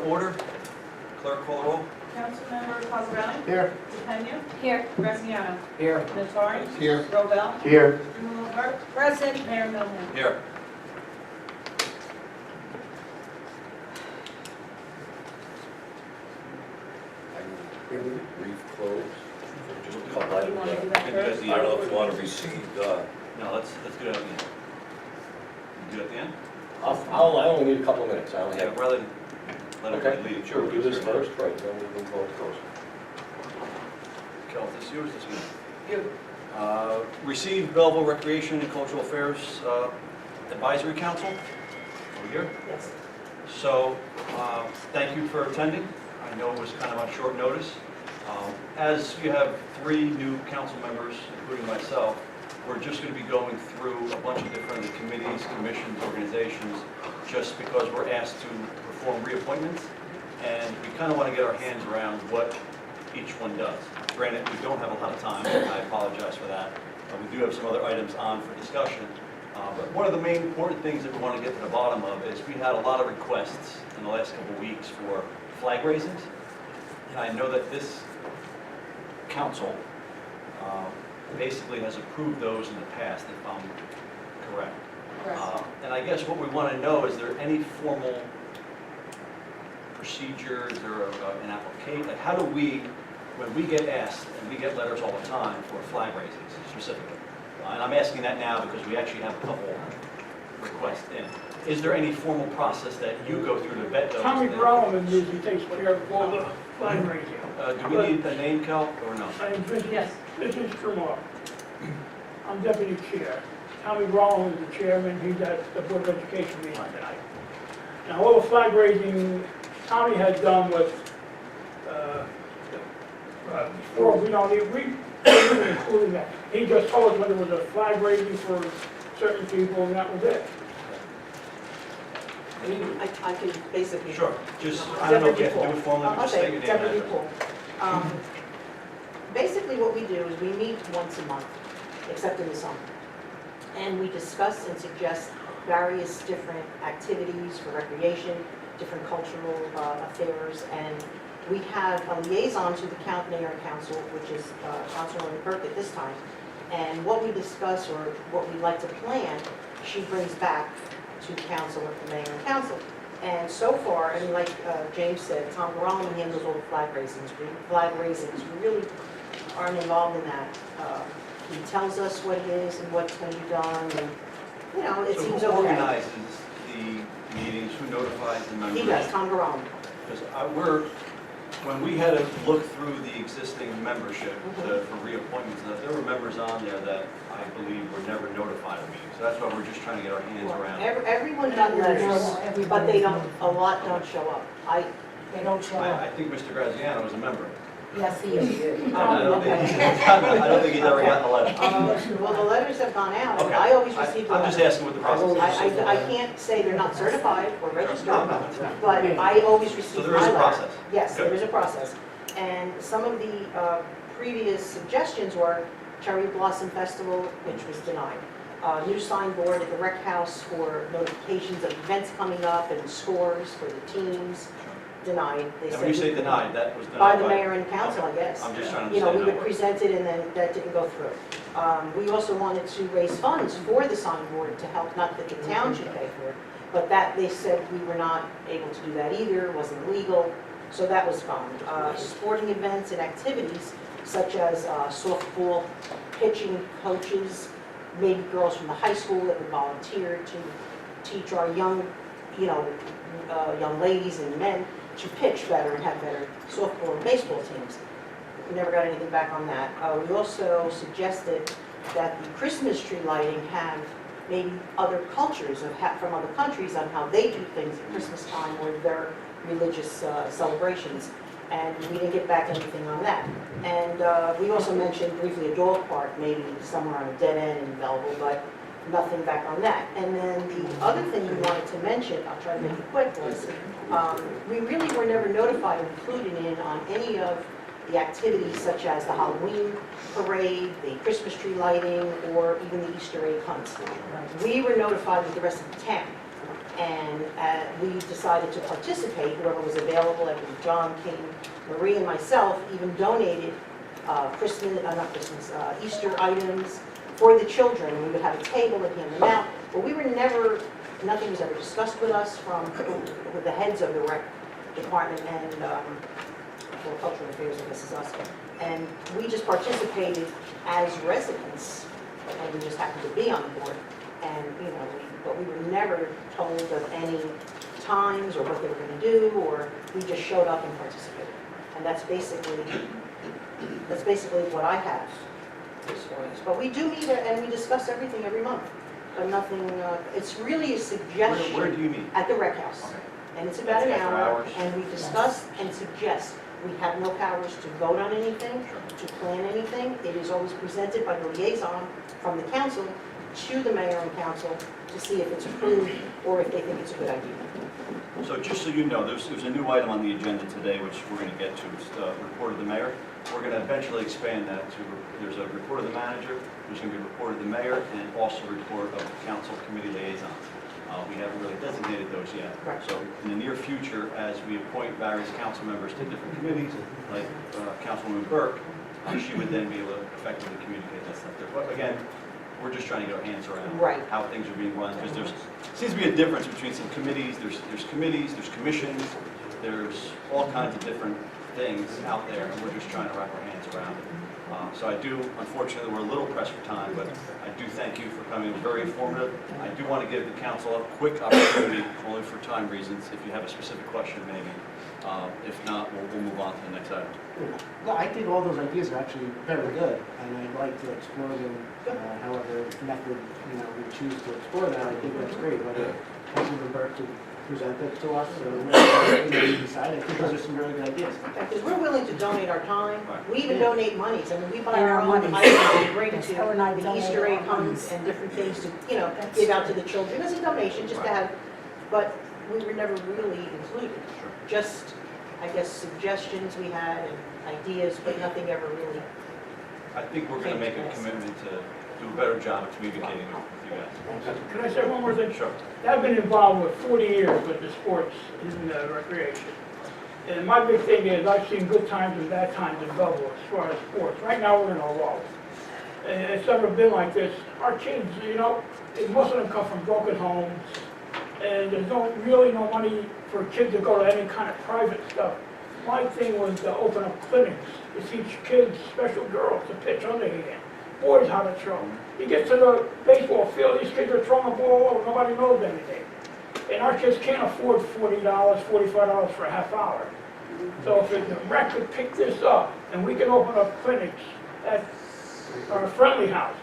Order. Clerk call the roll. Councilmember Cosarelli? Here. DePena? Here. Graziano? Here. Nattari? Here. Robel? Here. Strumelberg? Present. Mayor Melham? Here. Brief close. Just a couple You want to do items. that I first? I don't know if you want to receive, No, let's do it at the end. Do it at the end? I only need a couple of minutes, I only Yeah, have. rather than let Okay, everybody leave. sure, do this first, right, then we can vote first. Kel, this yours, this one? Receive Belleville Recreation and Cultural Affairs Advisory Council. Over here. Yes. So, thank you for attending. I know it was kind of on short notice. As you have 3 new council members, including myself, we're just going to be going through a bunch of different committees, commissions, organizations, just because we're asked to perform reappointments, and we kind of want to get our hands around what each one does. Granted, we don't have a lot of time, and I apologize for that. We do have some other items on for discussion. But one of the main important things that we want to get to the bottom of is we had a lot of requests in the last couple of weeks for flag raisings. And I know that this council basically has approved those in the past, if I'm correct. And I guess what we want to know, is there any formal procedure, is there an application? Like, how do we, when we get asked, and we get letters all the time for flag raisings specifically, and I'm asking that now because we actually have a couple requests in. Is there any formal process that you go through to vet those? Tommy Brown usually takes care of all the flag raising. Do we need a name, Cal, or no? Yes. This is Tremont. I'm deputy chair. Tommy Brown is the chairman, he's at the Board of Education meeting tonight. Now, all the flag raising Tommy had done was, before, we didn't include that. He just told us when there was a flag raising for certain people, and that was it. I can basically. Sure, just, I don't know if you have to do it formally, but just state your name and Deputy address. Paul. Basically, what we do is we meet once a month, except in the summer. And we discuss and suggest various different activities for recreation, different cultural affairs, and we have a liaison to the mayor and council, which is Councilwoman Burke at this time. And what we discuss or what we like to plan, she brings back to council and the mayor and council. And so far, and like James said, Tom Garland handles all the flag raisings. We really aren't involved in that. He tells us what it is and what's going to be done, and, you know, it seems So who okay. organizes the meetings, who notifies the members? He does, Tom Garland. Because when we had to look through the existing membership for reappointments, there were members on there that I believe were never notified of meetings. So that's why we're just trying to get our hands around it. Everyone got letters, but they don't, a lot don't show up. They don't show up. I think Mr. Graziano is a member. Yes, he is. I don't think he's ever gotten a letter. Well, the letters have gone out, and Okay. I always receive the I'm just letters. asking what the process is. I can't say they're not certified or registered, but I always receive So my there is a letter. process? Yes, there Good. is a process. And some of the previous suggestions were Cherry Blossom Festival, which was denied. New signboard at the rec house for notifications of events coming up and scores for the teams, denied. They And said when you say we- denied, that was By denied the mayor and council, I guess. I'm just trying to You know, we understand would present it and then that didn't go through. We also wanted to raise funds for the signboard to help, not that the town should pay for it, but that they said we were not able to do that either, it wasn't legal, so that was gone. Sporting events and activities such as softball, pitching coaches, maybe girls from the high school that would volunteer to teach our young, young ladies and men to pitch better and have better softball and baseball teams. We never got anything back on that. We also suggested that the Christmas tree lighting have maybe other cultures from other countries on how they do things at Christmas time or their religious celebrations. And we didn't get back anything on that. And we also mentioned briefly a dog park, maybe somewhere on a dead end in Belleville, but nothing back on that. And then the other thing we wanted to mention, I'll try to make it quick, was we really were never notified or included in on any of the activities such as the Halloween parade, the Christmas tree lighting, or even the Easter egg hunts. We were notified with the rest of the town. And we decided to participate, whoever was available, I believe John, King, Marie, and myself even donated Easter items for the children. We would have a table and hand them out, but we were never, nothing was ever discussed with us with the heads of the rec department and for cultural affairs, I guess is us. And we just participated as residents, and we just happened to be on the board. And, but we were never told of any times or what they were going to do, or we just showed up and participated. And that's basically what I have as far as. But we do meet and we discuss everything every month, but nothing, it's really a suggestion. Where do you meet? At the rec house. Okay. And it's about an After hour, hours? and we discuss and suggest. We have no powers to vote on anything, to plan anything. It is always presented by the liaison from the council to the mayor and council to see if it's approved or if they think it's a good idea. So just so you know, there's a new item on the agenda today, which we're going to get to. It's the report of the mayor. We're going to eventually expand that to, there's a report of the manager, there's going to be a report of the mayor, and also a report of the council committee liaisons. We haven't really designated those yet. Right. So in the near future, as we appoint various council members to different committees, like Councilwoman Burke, she would then be able to effectively communicate that stuff there. But again, we're just trying to get our hands around Right. how things are being run, because there seems to be a difference between some committees, there's committees, there's commissions, there's all kinds of different things out there, and we're just trying to wrap our hands around it. So I do, unfortunately, we're a little pressed for time, but I do thank you for coming. It was very informative. I do want to give the council a quick opportunity, only for time reasons, if you have a specific question maybe. If not, we'll move on to the next item. No, I think all those ideas are actually very good, and I'd like to explore them, however method, we choose to explore that. I think that's great, whether Councilman Burke could present it to us, or we decide. I think those are some really good ideas. Because we're willing to donate our time. Right. We even donate monies. I mean, we buy And our our own monies. items to bring Yes, to her and I the donate Easter egg our hunts monies. and different things to, give out to the children as a donation, just to Right. have, but we were never really included. Sure. Just, I guess, suggestions we had and ideas, but nothing ever really. I think we're going to make a commitment to do a better job of communicating with you guys. Can I say one more thing? Sure. I've been involved with 40 years with the sports in recreation. And my big thing is I've seen good times and bad times in Belleville as far as sports. Right now, we're in a lull. And it's never been like this. Our kids, most of them come from broken homes, and there's really no money for kids to go to any kind of private stuff. My thing was to open up clinics to teach kids, special girls, to pitch underhand, boys how to throw. You get to the baseball field, these kids are throwing the ball over, nobody knows anything. And our kids can't afford $40, $45 for a half hour. So if the rec could pick this up, and we can open up clinics at our friendly house.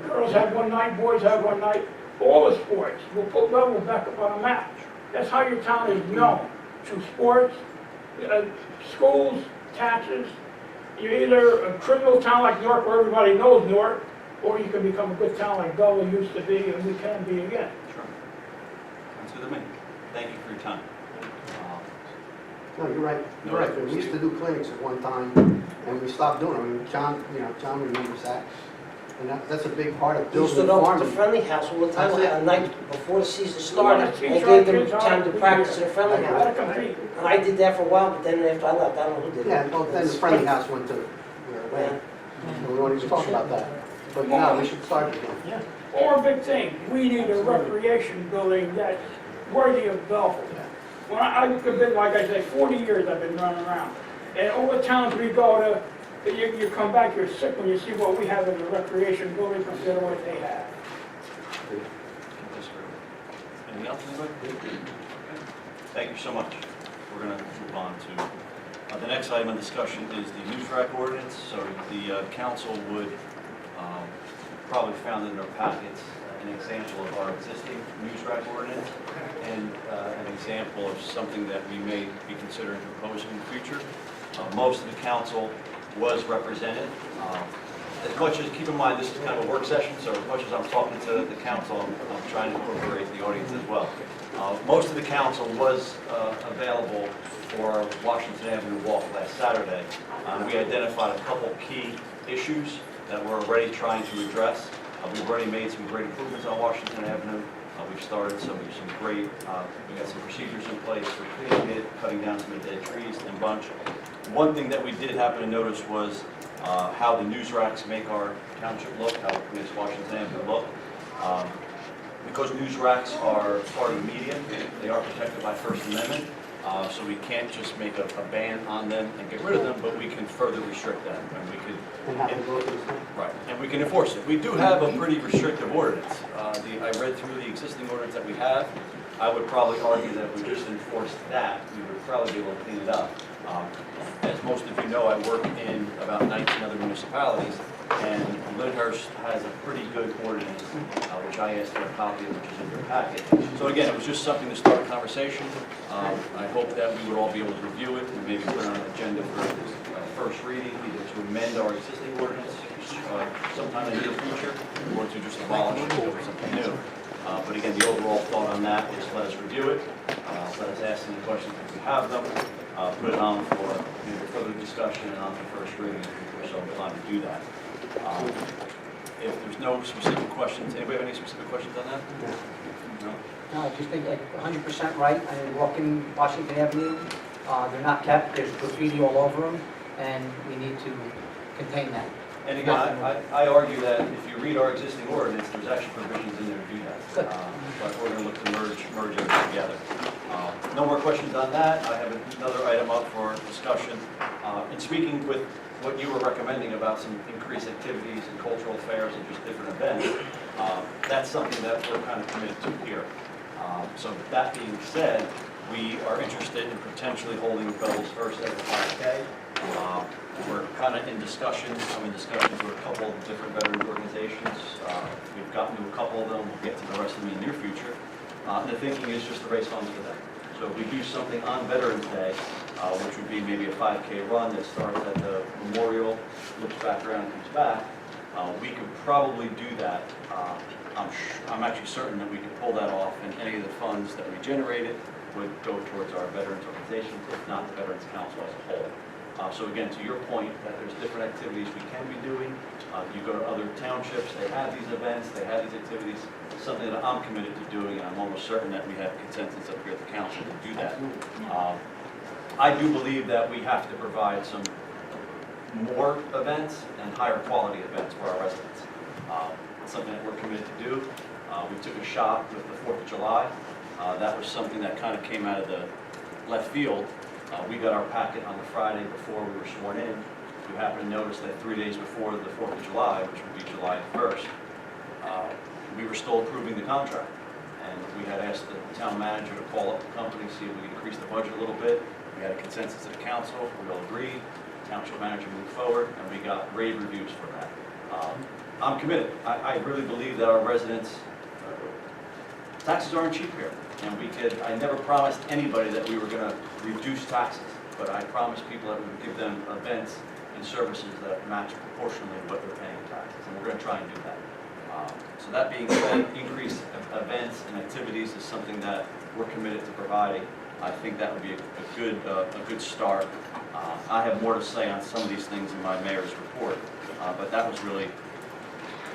Girls have one night, boys have one night, all the sports. We'll put Belleville back up on the map. That's how your town is known, through sports, schools, taxes. You're either a criminal town like Newark, where everybody knows Newark, or you can become a good town like Belleville used to be, and we can be again. Sure. Sounds good to me. Thank you for your time. No, you're right. No, You're right. We used to do clinics at one time, and we stopped doing them. I mean, John remembers that. And that's a big part of We used to building go farming. to the friendly house all the time, That's it. a night before the season We started, wanna and teach gave our them kids how time to be practice in here. the friendly How house. to compete. And I did that for a while, but then after I left, I don't know who did it. Yeah, well, then the friendly house went to where it went. And we won't even talk about that. But no, we should start again. Or a big thing, we need a recreation building that's worthy of Belleville. When I've been, like I say, 40 years I've been running around. And all the towns we go to, you come back, you're sick when you see what we have in the recreation building compared to what they have. Anything else, anybody? Okay. Thank you so much. We're going to move on to, the next item of discussion is the news rack ordinance. So the council would probably found in their packets an example of our existing news rack ordinance and an example of something that we may be considering proposing in the future. Most of the council was represented. As much as, keep in mind, this is kind of a work session, so as much as I'm talking to the council, I'm trying to incorporate the audience as well. Most of the council was available for Washington Avenue Walk last Saturday. We identified a couple key issues that we're already trying to address. We've already made some great improvements on Washington Avenue. We've started some great, we got some procedures in place for cleaning it, cutting down some of the dead trees and bunch. One thing that we did happen to notice was how the news racks make our township look, how it makes Washington Avenue look. Because news racks are part of the media, they are protected by First Amendment, so we can't just make a ban on them and get rid of them, but we can further restrict them, and we could, And have to go through this thing? right, and we can enforce it. We do have a pretty restrictive ordinance. I read through the existing ordinance that we have. I would probably argue that if we just enforced that, we would probably be able to clean it up. As most of you know, I work in about 19 other municipalities, and Lyndhurst has a pretty good ordinance, which I asked for a copy of, which is in your packet. So again, it was just something to start a conversation. I hope that we would all be able to review it and maybe put it on an agenda for first reading, either to amend our existing ordinance sometime in the near future, or to just abolish it and go for something new. But again, the overall thought on that is let us review it, let us ask any questions if we have them, put it on for further discussion and on for first reading if we're so inclined to do that. If there's no specific questions, anybody have any specific questions on that? No? No, I just think like 100% right. I mean, walking Washington Avenue, they're not kept, there's graffiti all over them, and we need to contain that. And again, I argue that if you read our existing ordinance, there's actually provisions in there to do that. But we're going to look to merge them together. No more questions on that. I have another item up for discussion. In speaking with what you were recommending about some increased activities and cultural fairs and just different events, that's something that we're kind of committed to here. So that being said, we are interested in potentially holding Belleville's first ever 5K. We're kind of in discussions. I'm in discussions with a couple of different veteran organizations. We've gotten to a couple of them. We'll get to the rest of them in the near future. The thinking is just to raise funds for them. So if we do something on Veterans Day, which would be maybe a 5K run that starts at the memorial, loops back around and comes back, we could probably do that. I'm actually certain that we could pull that off, and any of the funds that we generated would go towards our veterans organizations, if not the Veterans Council as a whole. So again, to your point, that there's different activities we can be doing. You go to other townships, they have these events, they have these activities, something that I'm committed to doing, and I'm almost certain that we have consensus up here at the council to do that. I do believe that we have to provide some more events and higher quality events for our residents. It's something that we're committed to do. We took a shot with the 4th of July. That was something that kind of came out of the left field. We got our packet on the Friday before we were sworn in. We happened to notice that 3 days before the 4th of July, which would be July 1st, we were still approving the contract. And we had asked the town manager to call up the company, see if we could increase the budget a little bit. We had a consensus of the council, we all agreed. The township manager moved forward, and we got rave reviews for that. I'm committed. I really believe that our residents, taxes aren't cheap here. And I never promised anybody that we were going to reduce taxes, but I promised people that we would give them events and services that match proportionally what they're paying in taxes, and we're going to try and do that. So that being said, increased events and activities is something that we're committed to providing. I think that would be a good start. I have more to say on some of these things in my mayor's report, but that was really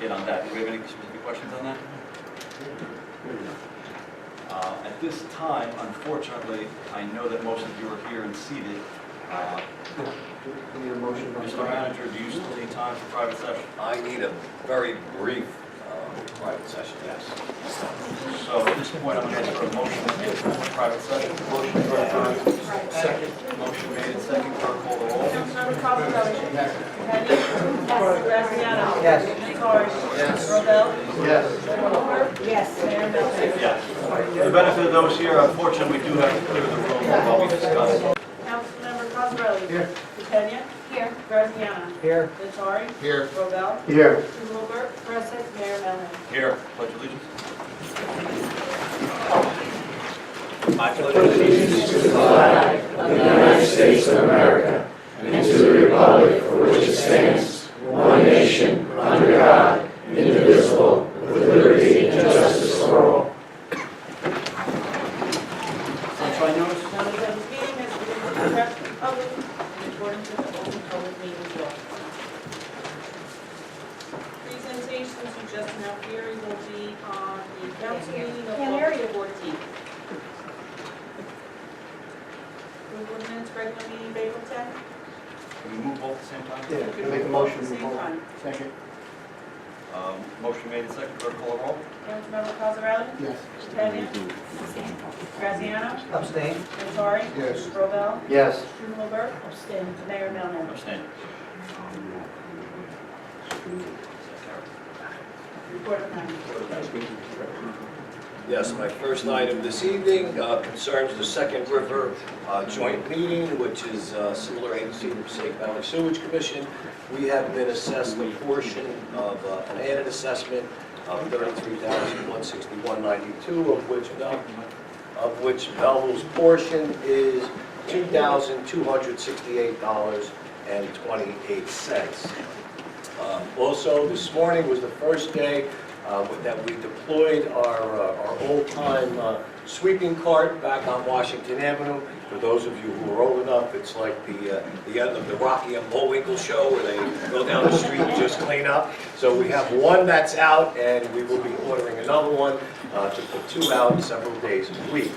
it on that. Do we have any specific questions on that? At this time, unfortunately, I know that most of you are here and seated. Need a motion? Mr. Manager, do you still need time for private session? I need a very brief private session, yes. So at this point, I'm going to ask for a motion to get for private session. Motion for second. Motion made and second. Clerk call the roll. Councilmember Cosarelli? Yes. Graziano? Yes. Nattari? Yes. Robel? Yes. Strumelberg? Yes. Mayor Melham? Yes. For the benefit of those here, unfortunately, we do have to clear the room while we discuss. Councilmember Cosarelli? Here. DePena? Here. Graziano? Here. Nattari? Here. Robel? Here. Strumelberg? Present. Mayor Melham? Here, pledge allegiance. I pledge allegiance to the flag of the United States of America, and to the republic for which it stands, one nation, under God, indivisible, with liberty and justice for all. Sunshine notice? Notice of this meeting has been addressed to the public in accordance with the Open Public Meetings Law. Presentations and Justin Alfieri will be on the council meeting of Can't hear August you. 14th. Approval of minutes, regular meeting of April 10th. Can we move both at the same time? Yeah, We can I make a do both motion? at the same time. Second. Motion made and seconded, clerk call the roll. Councilmember Cosarelli? Yes. Catania? Graziano? Abstain? Nattari? Yes. Robel? Yes. Strumelberg? Abstain. Mayor Melham? Abstain. Report of findings. Yes, my first item this evening concerns the Second River Joint Meeting, which is a similar agency to the Passaic Valley Sewage Commission. We have been assessed a portion of an added assessment of $33,161.92, of which Belleville's portion is $2,268.28. Also, this morning was the first day that we deployed our old-time sweeping cart back on Washington Avenue. For those of you who are old enough, it's like the end of the Rocky and Bullwinkle show where they go down the street and just clean up. So we have one that's out, and we will be ordering another one to put two out several days a week.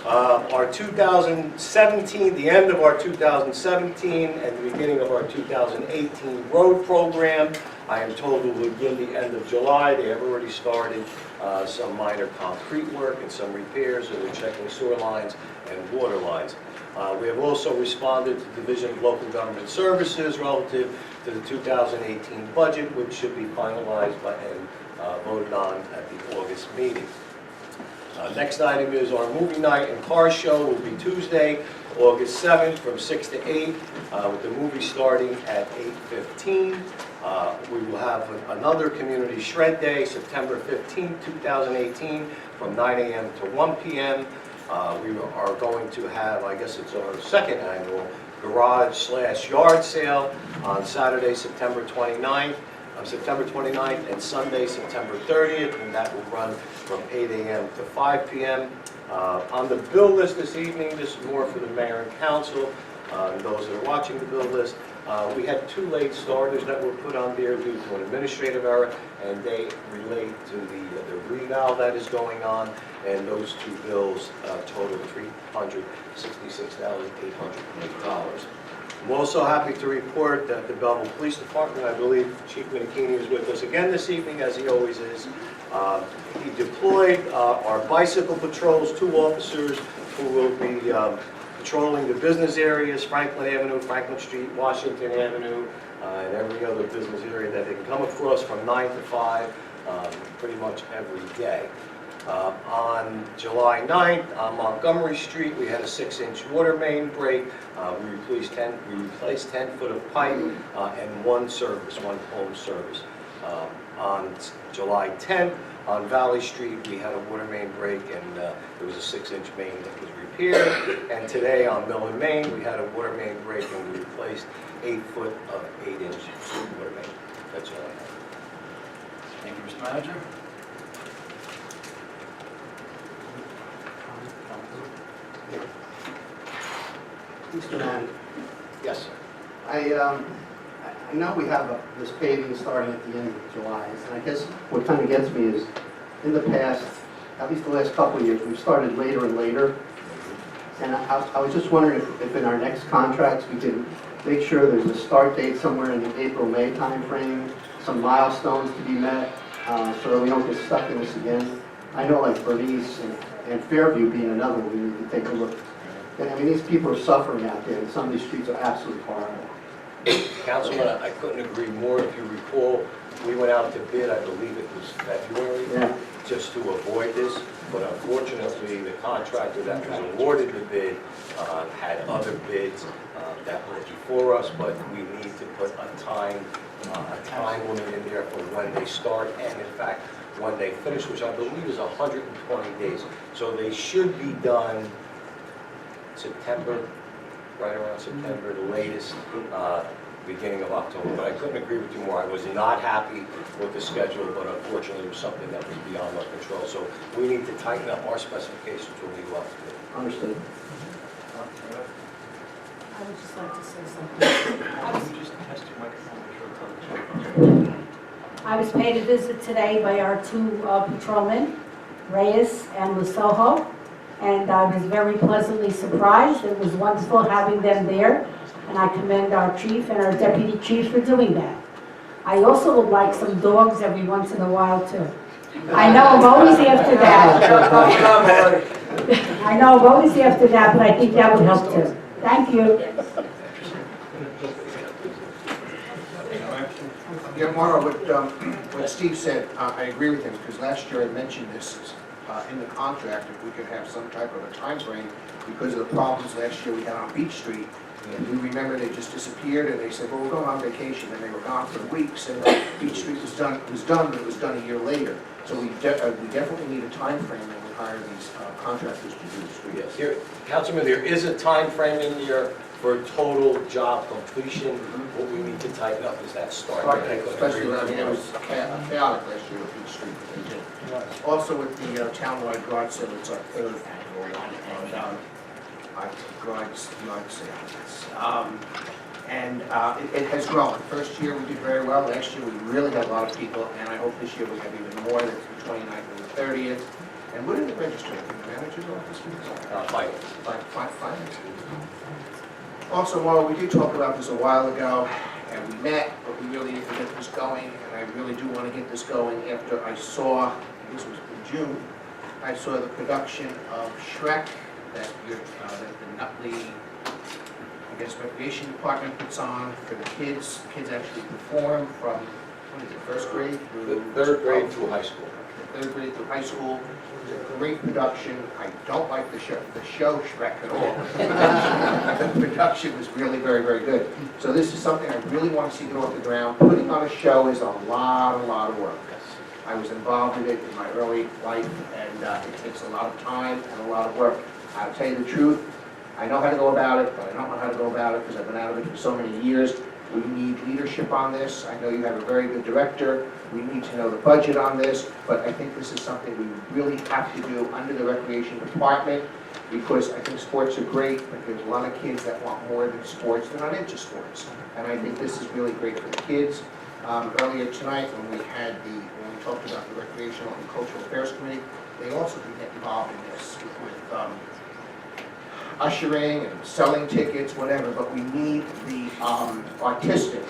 Our 2017, the end of our 2017 and the beginning of our 2018 road program, I am told will begin the end of July. They have already started some minor concrete work and some repairs, and they're checking sewer lines and water lines. We have also responded to the Division of Local Government Services relative to the 2018 budget, which should be finalized and voted on at the August meeting. Next item is our movie night and car show will be Tuesday, August 7th from 6 to 8, with the movie starting at 8:15. We will have another community shred day, September 15th, 2018, from 9 a.m. to 1 p.m. We are going to have, I guess it's our second annual garage/yard sale on Saturday, September 29th, and Sunday, September 30th, and that will run from 8 a.m. to 5 p.m. On the bill list this evening, this is more for the mayor and council, and those that are watching the bill list. We had two late starters that were put on there due to an administrative error, and they relate to the reval that is going on, and those two bills total $366,808. I'm also happy to report that the Belleville Police Department, I believe Chief Minikini is with us again this evening, as he always is. He deployed our bicycle patrols, 2 officers who will be patrolling the business areas, Franklin Avenue, Franklin Street, Washington Avenue, and every other business area that they can come across from 9 to 5, pretty much every day. On July 9th, on Montgomery Street, we had a 6-inch water main break. We replaced 10 foot of pipe and one home service. On July 10th, on Valley Street, we had a water main break, and there was a 6-inch main that was repaired. And today on Mill and Main, we had a water main break, and we replaced 8 foot of 8-inch water main. That's all I have. Thank you, Mr. Manager. Mr. Mann, Yes, sir. I know we have this paving starting at the end of July, and I guess what kind of gets me is, in the past, at least the last couple of years, we've started later and later. And I was just wondering if in our next contracts, we can make sure there's a start date somewhere in the April-May timeframe, some milestones to be met, so that we don't get stuck in this again. I know like Bernice and Fairview being another one, we need to take a look. And I mean, these people are suffering out there, and some of these streets are absolutely horrible. Councilman, I couldn't agree more. If you recall, we went out to bid, I believe it was February, just to avoid this. But unfortunately, the contractor that was awarded the bid had other bids that were before us, but we need to put a time limit in there for when they start and, in fact, when they finish, which I believe is 120 days. So they should be done September, right around September, the latest, beginning of October. But I couldn't agree with you more. I was not happy with the schedule, but unfortunately it was something that was beyond our control. So we need to tighten up our specifications when we go out to bid. Understood. I would just like to say something. Can you just test your microphone, make sure it's on? I was paid a visit today by our two patrolmen, Reyes and Lusoho, and I was very pleasantly surprised. It was wonderful having them there, and I commend our chief and our deputy chief for doing that. I also would like some dogs every once in a while, too. I know I'm always after that. I know I'm always after that, but I think that would help, too. Thank you. Yeah, Maura, what Steve said, I agree with him, because last year I mentioned this in the contract, if we could have some type of a time frame, because of the problems last year we had on Beach Street. And we remember they just disappeared, and they said, well, we're going on vacation, and they were gone for weeks, and Beach Street was done, but it was done a year later. So we definitely need a time frame when we hire these contractors to do the streets. Yes, here, Councilman, there is a time frame in here for total job completion. What we need to tighten up is that start date. Especially when it was chaotic last year with Beach Street. Also with the townwide garage sale, it's our third annual garage sale. And it has grown. First year we did very well. Last year we really had a lot of people, and I hope this year we have even more. That's the 29th and the 30th. And what did it register? The manager's office? Finance. Also, Maura, we did talk about this a while ago, and we met, but we really need to get this going, and I really do want to get this going after I saw, this was in June, I saw the production of Shrek that the Nutley, I guess, Recreation Department puts on for the kids. Kids actually perform from, what is it, first grade through? Third grade through high school. Third grade through high school. It's a great production. I don't like the show Shrek at all. The production was really very, very good. So this is something I really want to see get off the ground. Putting on a show is a lot of work. I was involved in it in my early life, and it takes a lot of time and a lot of work. I'll tell you the truth, I know how to go about it, but I don't know how to go about it because I've been out of it for so many years. We need leadership on this. I know you have a very good director. We need to know the budget on this, but I think this is something we really have to do under the Recreation Department, because I think sports are great, but there's a lot of kids that want more than sports. They're not into sports. And I think this is really great for the kids. Earlier tonight, when we talked about the Recreational and Cultural Affairs Committee, they also can get involved in this with ushering and selling tickets, whatever, but we need the artistic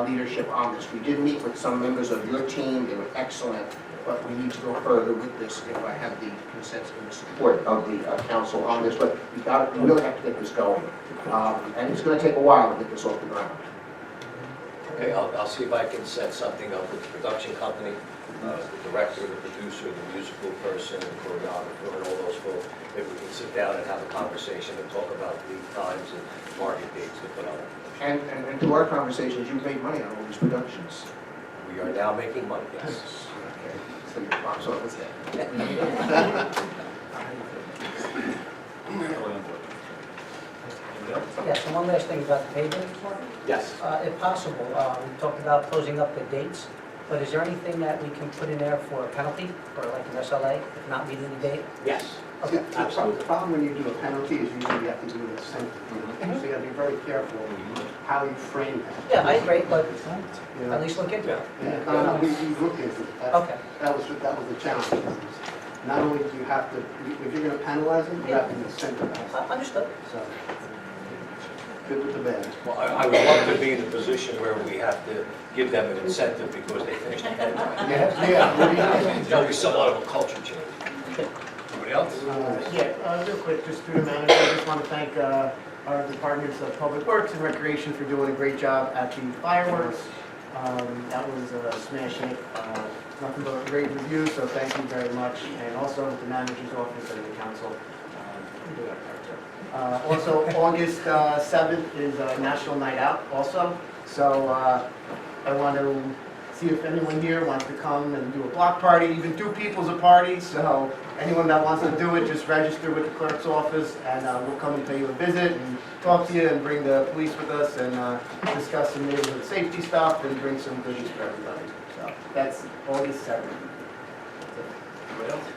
leadership on this. We did meet with some members of your team, they were excellent, but we need to go further with this if I have the consensus and the support of the council on this, but we really have to get this going. And it's going to take a while to get this off the ground. Okay, I'll see if I can set something up with the production company, the director, the producer, the musical person, the choreographer, and all those folks. Maybe we can sit down and have a conversation and talk about lead times and market dates to put on. And through our conversations, you've made money on all these productions. We are now making money, yes. Okay, so your box office there. Yes, and one last thing about the paving department. Yes. If possible, we talked about closing up the dates, but is there anything that we can put in there for a penalty, or like an SLA, if not meeting the date? Yes. Okay. The problem when you do a penalty is usually you have to do an incentive. So you have to be very careful how you frame that. Yeah, I agree, but You know? at least look into it. Yeah, no, we've looked into it. Okay. That was the challenge. Not only do you have to, if you're going to penalize them, you have to incentivize. Understood. So, good with the bad. Well, I would love to be in a position where we have to give them an incentive because they finished ahead of time. Yeah. There'll be somewhat of a culture change. Anybody else? Yeah, real quick, just through the manager, I just want to thank our departments of Public Works and Recreation for doing a great job at the fireworks. That was a smash hit. Nothing but great reviews, so thank you very much. And also with the manager's office and the council. Do that part too. Also, August 7th is National Night Out also. So I want to see if anyone here wants to come and do a block party. Even 2 people's a party, so anyone that wants to do it, just register with the clerk's office, and we'll come and pay you a visit and talk to you and bring the police with us and discuss some neighborhood safety stuff and bring some goodies for everybody. So that's August 7th. Anybody else?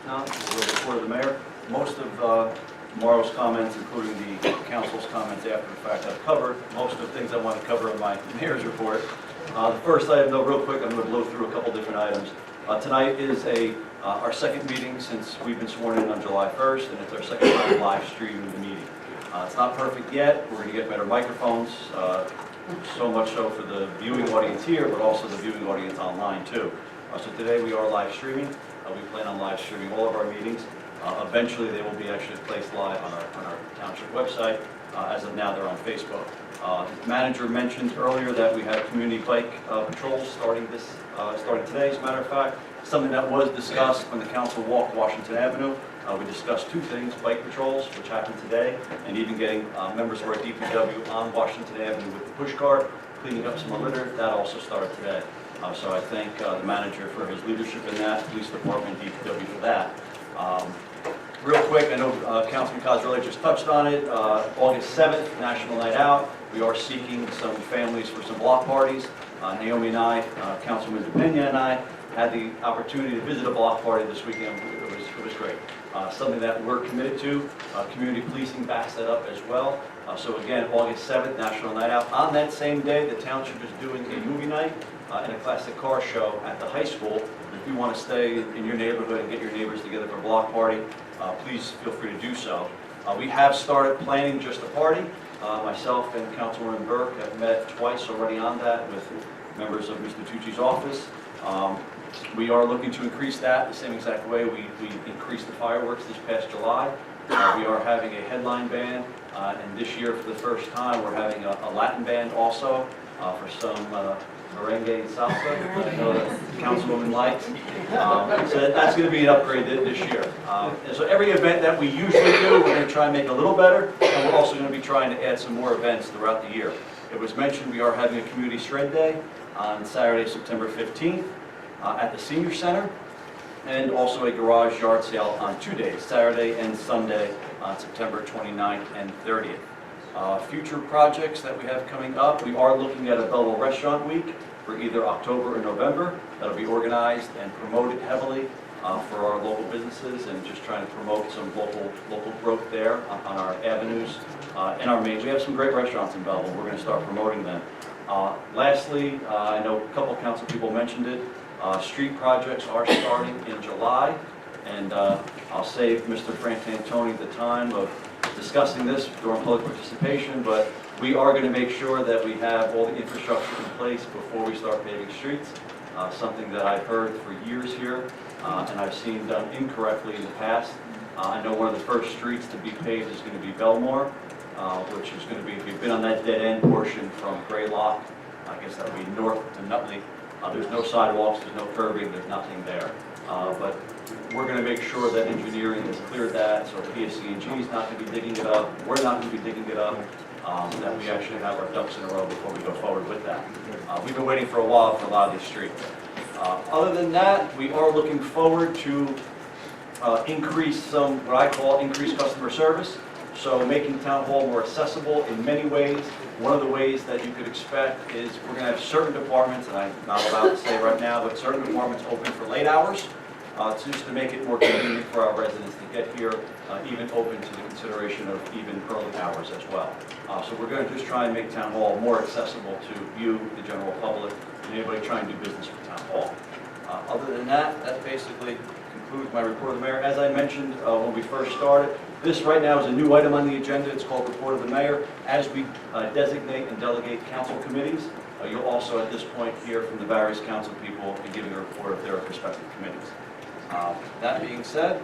No? We'll go before the mayor. Most of Morrow's comments, including the council's comments after the fact, I've covered. Most of the things I want to cover in my mayor's report. The first item, though, real quick, I'm going to blow through a couple different items. Tonight is our second meeting since we've been sworn in on July 1st, and it's our second time live streaming the meeting. It's not perfect yet. We're going to get better microphones, so much so for the viewing audience here, but also the viewing audience online, too. So today we are live streaming. We plan on live streaming all of our meetings. Eventually, they will be actually placed live on our township website. As of now, they're on Facebook. The manager mentioned earlier that we have community bike patrols starting today, as a matter of fact. Something that was discussed when the council walked Washington Avenue. We discussed two things, bike patrols, which happened today, and even getting members of our DPW on Washington Avenue with the push cart, cleaning up some litter. That also started today. So I thank the manager for his leadership in that, police department, DPW for that. Real quick, I know Councilman Cosrelli just touched on it. August 7th, National Night Out. We are seeking some families for some block parties. Naomi and I, Councilman DePena and I, had the opportunity to visit a block party this weekend. It was great. Something that we're committed to. Community policing backs that up as well. So again, August 7th, National Night Out. On that same day, the township is doing a movie night and a classic car show at the high school. If you want to stay in your neighborhood and get your neighbors together for a block party, please feel free to do so. We have started planning just a party. Myself and Councilwoman Burke have met twice already on that with members of Mr. Tucci's office. We are looking to increase that the same exact way we increased the fireworks this past July. We are having a headline band, and this year for the first time we're having a Latin band also for some merengue and salsa. I know that Councilwoman likes. So that's going to be an upgrade this year. And so every event that we usually do, we're going to try and make a little better, and we're also going to be trying to add some more events throughout the year. It was mentioned we are having a Community Shred Day on Saturday, September 15th at the Senior Center, and also a garage yard sale on 2 days, Saturday and Sunday on September 29th and 30th. Future projects that we have coming up, we are looking at a Belleville Restaurant Week for either October or November. That'll be organized and promoted heavily for our local businesses and just trying to promote some local growth there on our avenues and our main. We have some great restaurants in Belleville. We're going to start promoting them. Lastly, I know a couple council people mentioned it. Street projects are starting in July, and I'll save Mr. Frantantoni the time of discussing this during public participation, but we are going to make sure that we have all the infrastructure in place before we start paving streets, something that I've heard for years here, and I've seen done incorrectly in the past. I know one of the first streets to be paved is going to be Belmore, which is going to be, if you've been on that dead end portion from Graylock, I guess that would be north to Nutley. There's no sidewalks, there's no curbing, there's nothing there. But we're going to make sure that engineering has cleared that, so PSC&G is not going to be digging it up, we're not going to be digging it up, that we actually have our ducks in a row before we go forward with that. We've been waiting for a while for a lot of these streets. Other than that, we are looking forward to increase what I call increased customer service. So making Town Hall more accessible in many ways. One of the ways that you could expect is we're going to have certain departments, and I'm not allowed to say right now, but certain departments open for late hours, just to make it more convenient for our residents to get here, even open to the consideration of even early hours as well. So we're going to just try and make Town Hall more accessible to you, the general public, and anybody trying to do business with Town Hall. Other than that, that basically concludes my report of the mayor. As I mentioned when we first started, this right now is a new item on the agenda. It's called Report of the Mayor. As we designate and delegate council committees, you'll also at this point hear from the various council people and giving a report of their respective committees. That being said,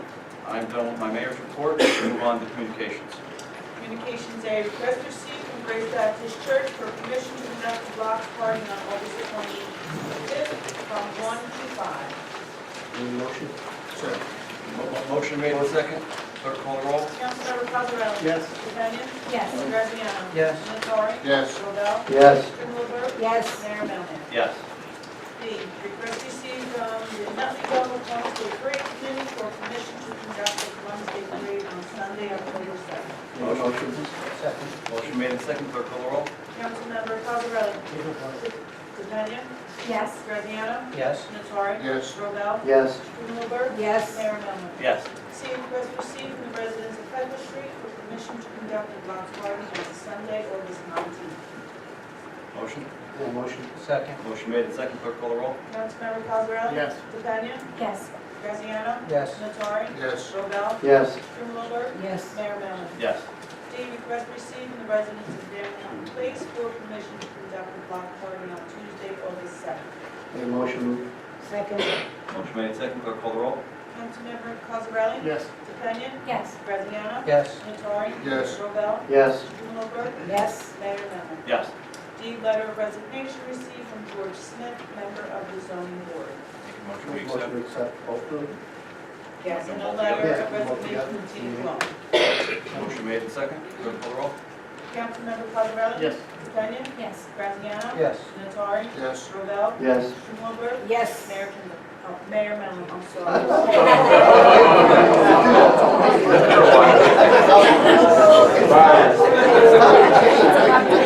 I'm done with my mayor's report. We'll move on to communications. Communications A, request received from Grace Baptist Church for permission to conduct a block party on August 25th from 1 to 5. Any motion? Second. Motion made and second. Clerk call the roll. Councilmember Cosarelli? Yes. DePena? Yes. Graziano? Yes. Nattari? Yes. Robel? Yes. Strumelberg? Yes. Mayor Melham? Yes. B, request received from the Nutley Belleville Wednesday Parade Committee for permission to conduct a Wednesday parade on Sunday, October 2nd. Motion. Second. Motion made and second. Clerk call the roll. Councilmember Cosarelli? DePena? Yes. Graziano? Yes. Nattari? Yes. Robel? Yes. Strumelberg? Yes. Mayor Melham? Yes. C, request received from the residents of Pepper Street for permission to conduct a block party on Sunday, August 19th. Motion. Motion. Second. Motion made and second, clerk call the roll. Councilmember Cosarelli? Yes. DePena? Yes. Graziano? Yes. Nattari? Yes. Robel? Yes. Strumelberg? Yes. Mayor Melham? Yes. D, request received from the residents of Downtown Place for permission to conduct a block party on Tuesday, August 7th. Motion. Second. Motion made and second, clerk call the roll. Councilmember Cosarelli? Yes. DePena? Yes. Graziano? Yes. Nattari? Yes. Robel? Yes. Strumelberg? Yes. Mayor Melham? Yes. D, letter of resignation received from George Smith, member of the zoning board. Motion we Motion accept. to accept both of them? Yes, and a Both letter together? of resignation from Tina Plum. Motion made and second, clerk call the roll. Councilmember Cosarelli? Yes. DePena? Yes. Graziano? Yes. Nattari? Yes. Robel? Yes. Strumelberg? Yes. Mayor Kimball? Mayor Melham, I'm sorry.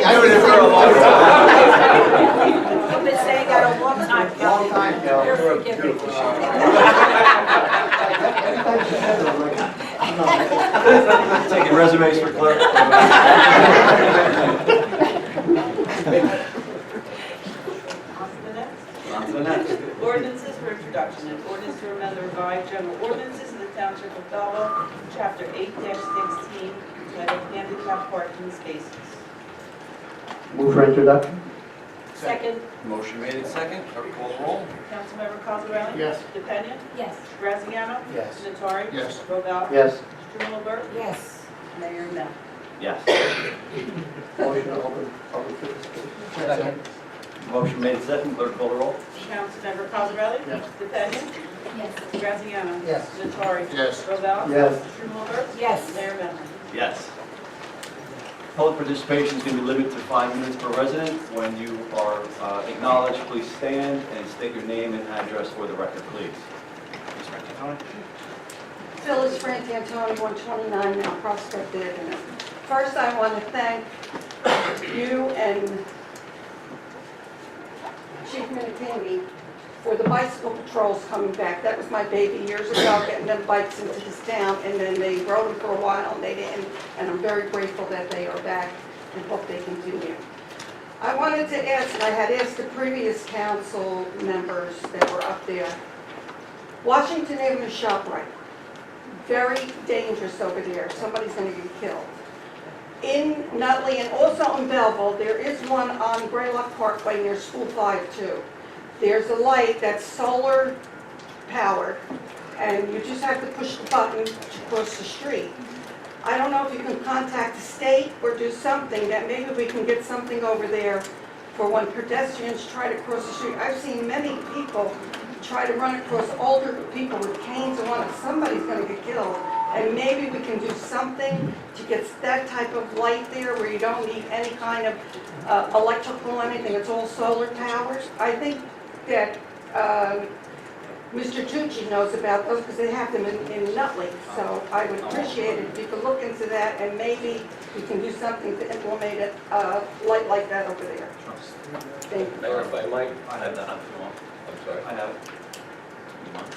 I would have for a long time. I've been saying that a long time, Long Kelly. time, Cal. You're forgiven. Anytime she says it, I'm like, Taking resumes for clerk. On to the next. On to the next. Ordinances for introduction. An ordinance to amend the revised general ordinances of the Township of Belleville, Chapter 8-16, entitled handicap parking spaces. move for introduction? Second. Motion made and second, clerk call the roll. Councilmember Cosarelli? Yes. DePena? Yes. Graziano? Yes. Nattari? Yes. Robel? Yes. Strumelberg? Yes. Mayor Melham? Yes. Motion to open public participation? Second. Motion made and second, clerk call the roll. Councilmember Cosarelli? Yes. DePena? Yes. Graziano? Yes. Nattari? Yes. Robel? Yes. Strumelberg? Yes. Mayor Melham? Yes. Public participation is going to be limited to 5 minutes per resident. When you are acknowledged, please stand and state your name and address for the record, please. Ms. Frantantoni? Phyllis Frantantoni, 129 Mount Prospect Avenue. First, I want to thank you and Chief Minikini for the bicycle patrols coming back. That was my baby years ago, getting them bikes into this town, and then they rode them for a while and they didn't, and I'm very grateful that they are back and hope they continue. I wanted to ask, and I had asked the previous council members that were up there, Washington Avenue ShopRite, very dangerous over there. Somebody's going to get killed. In Nutley and also in Belleville, there is one on Graylock Parkway near School 5 too. There's a light that's solar powered, and you just have to push the button to cross the street. I don't know if you can contact the state or do something that maybe we can get something over there for when pedestrians try to cross the street. I've seen many people try to run across older people with canes and whatnot. Somebody's going to get killed. And maybe we can do something to get that type of light there where you don't need any kind of electrical or anything. It's all solar powered. I think that Mr. Tucci knows about those because they have them in Nutley. So I would appreciate it if you could look into that and maybe we can do something to implement a light like that over there. Thank you. Mayor, if I might, I have that, if you want. I'm sorry. I have it. You want?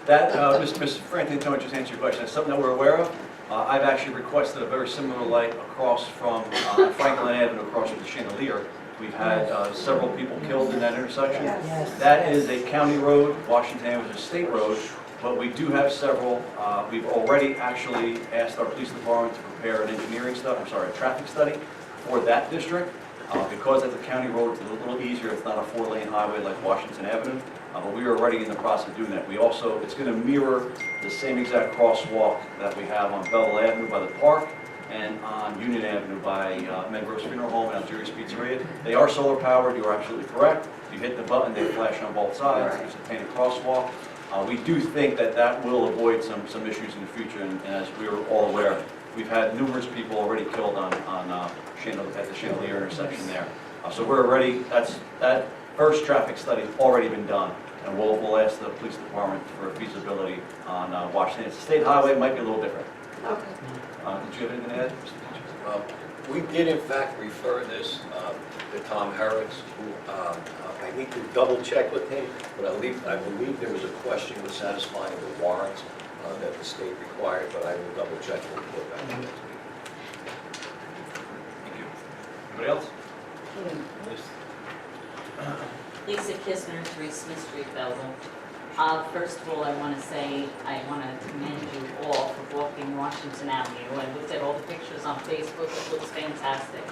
That, Mr. Frantantoni, just answer your question, is something that we're aware of. I've actually requested a very similar light across from Franklin Avenue, across from the Chandelier. We've had several people killed in that intersection. Yes. That is a county road, Washington Avenue is a state road, but we do have several. We've already actually asked our police department to prepare an a traffic study for that district. Because it's a county road, it's a little easier. It's not a 4-lane highway like Washington Avenue. But we are already in the process of doing that. It's going to mirror the same exact crosswalk that we have on Belleville Avenue by the park and on Union Avenue by Medrose Funeral Home and Algeria's Pizzeria. They are solar powered, you are absolutely correct. If you hit the button, they flash on both sides. It's a painted crosswalk. We do think that that will avoid some issues in the future, and as we are all aware, we've had numerous people already killed at the Chandelier intersection there. So we're already, that first traffic study's already been done, and we'll ask the police department for feasibility on Washington. It's a state highway, it might be a little different. Okay. Did you have anything to add, Mr. Teacher? We did in fact refer this to Tom Harris, who I need to double check with him, but I believe there was a question with satisfying the warrants that the state required, but I will double check and report back next week. Thank you. Anybody else? Kistner, 3 Smith Street, Belleville. First of all, I want to say, I want to commend you all for walking Washington Avenue. I looked at all the pictures on Facebook, it looks fantastic.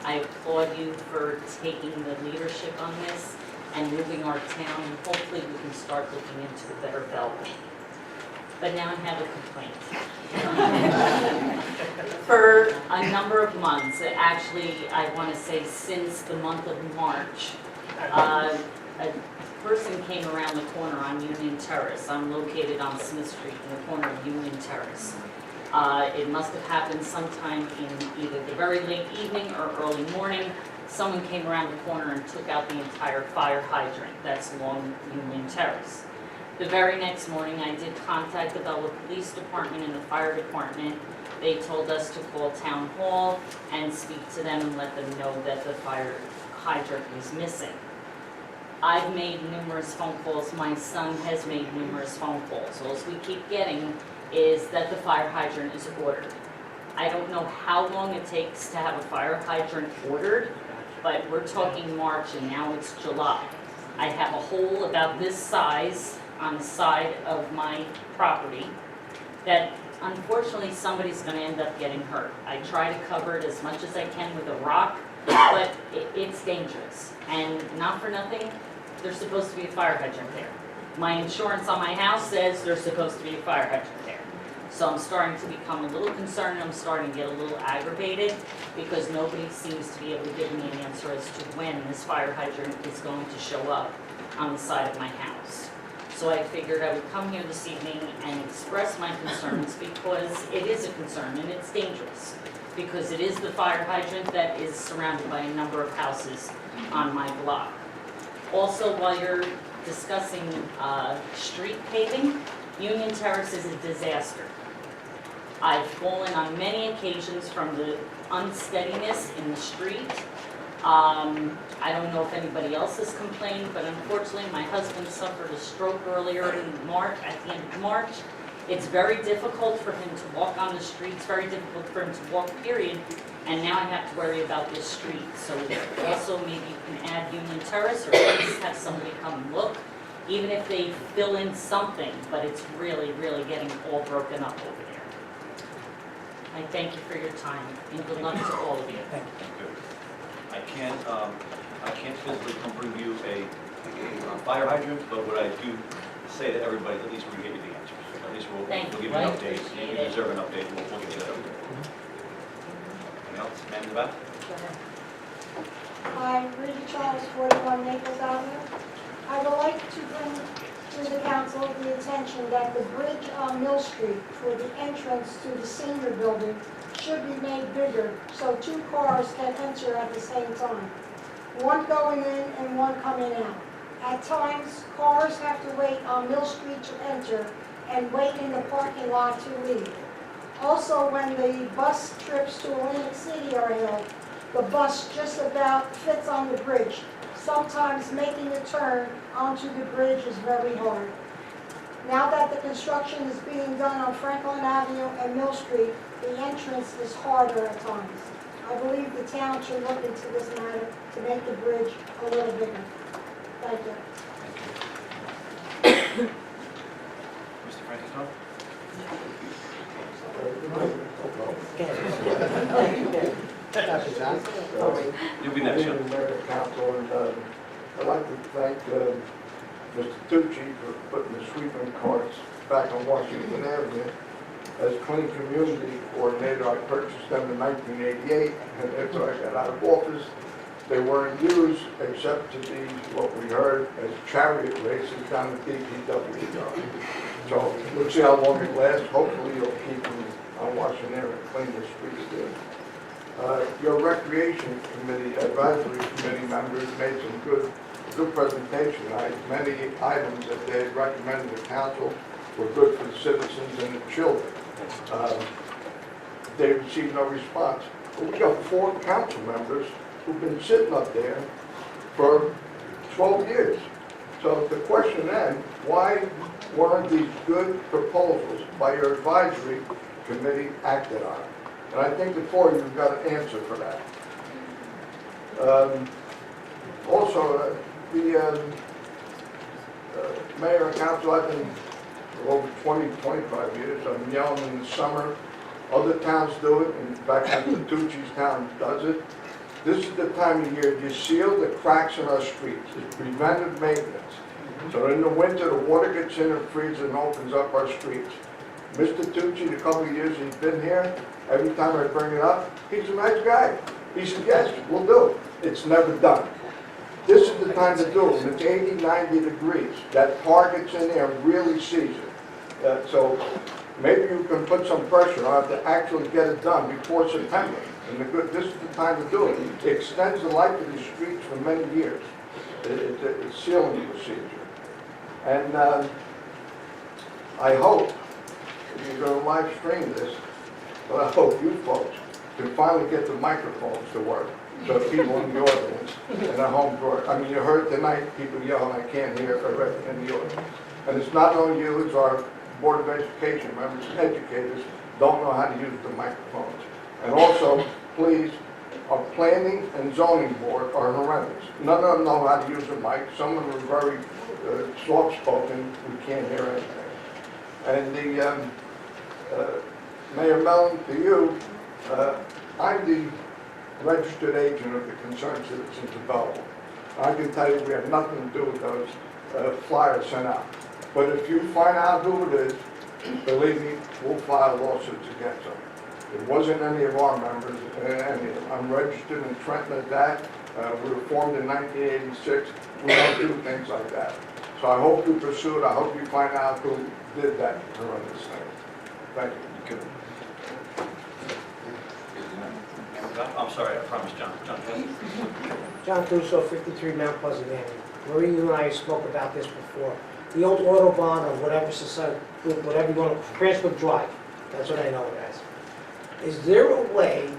I applaud you for taking the leadership on this and moving our town, and hopefully we can start looking into a better Belleville. But now I have a complaint. For a number of months, actually, I want to say since the month of March, a person came around the corner on Union Terrace. I'm located on Smith Street in the corner of Union Terrace. It must have happened sometime in either the very late evening or early morning. Someone came around the corner and took out the entire fire hydrant that's along Union Terrace. The very next morning, I did contact the Belleville Police Department and the Fire Department. They told us to call Town Hall and speak to them and let them know that the fire hydrant was missing. I've made numerous phone calls. My son has made numerous phone calls. All we keep getting is that the fire hydrant is ordered. I don't know how long it takes to have a fire hydrant ordered, but we're talking March and now it's July. I have a hole about this size on the side of my property that unfortunately somebody's going to end up getting hurt. I try to cover it as much as I can with a rock, but it's dangerous. And not for nothing, there's supposed to be a fire hydrant there. My insurance on my house says there's supposed to be a fire hydrant there. So I'm starting to become a little concerned, I'm starting to get a little aggravated because nobody seems to be able to give me an answer as to when this fire hydrant is going to show up on the side of my house. So I figured I would come here this evening and express my concerns because it is a concern and it's dangerous. Because it is the fire hydrant that is surrounded by a number of houses on my block. Also, while you're discussing street paving, Union Terrace is a disaster. I've fallen on many occasions from the unsteadiness in the street. I don't know if anybody else has complained, but unfortunately my husband suffered a stroke earlier in March, at the end of March. It's very difficult for him to walk on the street, it's very difficult for him to walk, period, and now I have to worry about this street. So also maybe you can add Union Terrace or at least have somebody come and look, even if they fill in something, but it's really, really getting all broken up over there. I thank you for your time, and good luck to all of you. Thank you. I can't physically come bring you a fire hydrant, but what I do say to everybody, at least we'll get you the answers. At least we'll give you an update. You deserve an update, we'll get you that update. Anything else? Man in the back? Hi, Rita Charles, 41 Naples Avenue. I would like to bring to the council the attention that the bridge on Mill Street for the entrance to the senior building should be made bigger so 2 cars can enter at the same time. One going in and one coming out. At times, cars have to wait on Mill Street to enter and wait in the parking lot to leave. Also, when the bus trips to Atlantic City are held, the bus just about fits on the bridge. Sometimes making a turn onto the bridge is very hard. Now that the construction is being done on Franklin Avenue and Mill Street, the entrance is harder at times. I believe the town should look into this matter to make the bridge a little bigger. Thank you. Mr. Francisco? You'll be next, John. Council, and I'd like to thank Mr. Tucci for putting the sweeping carts back on Washington Avenue. As clean community coordinator, I purchased them in 1988, and after I got out of office, they weren't used except to be what we heard as chariot races down the DPW yard. So we'll see how long it lasts. Hopefully you'll keep them on Washington Avenue and clean the streets good. Your Recreation Committee, Advisory Committee members made some good presentation tonight. Many items that they recommended to council were good for the citizens and the children. They received no response. But we got 4 council members who've been sitting up there for 12 years. So the question then, why weren't these good proposals by your advisory committee acted on? And I think the 4 of you have got an answer for that. Also, the Mayor and council, I've been for over 20, 25 years. I've been yelling in the summer. Other towns do it. In fact, Tucci's town does it. This is the time of year you seal the cracks in our streets. It's preventive maintenance. So in the winter, the water gets in and freezes and opens up our streets. Mr. Tucci, the couple of years he's been here, every time I bring it up, he's a nice guy. He said, yes, we'll do it. It's never done. This is the time to do it. When it's 80, 90 degrees, that tar gets in there and really sees it. So maybe you can put some pressure on it to actually get it done before September. And this is the time to do it. It extends the life of the streets for many years. It's a sealing procedure. And I hope, you're going to live stream this, but I hope you folks can finally get the microphones to work. So people in the audience and at home door. I mean, you heard tonight people yelling, I can't hear in the audience. And it's not only you, it's our Board of Education members, educators, don't know how to use the microphones. And also, please, our planning and zoning board are horrendous. None of them know how to use a mic. Some of them are very soft-spoken. We can't hear anything. And the Mayor Mellon, to you, I'm the registered agent of the concerned citizens of Belleville. I can tell you we have nothing to do with those flyers sent out. But if you find out who it is, believe me, we'll file lawsuits against them. It wasn't any of our members. I'm registered in Trenton as that. We were formed in 1986. We don't do things like that. So I hope you pursue it. I hope you find out who did that horrendous thing. Thank you. I'm sorry, I promised John. John Crusoe, 53 Mount Pleasant Avenue. Marie, you and I spoke about this before. The old Autobahn or whatever society, whatever you want to, Cranswick Drive, that's what I know it as. Is there a way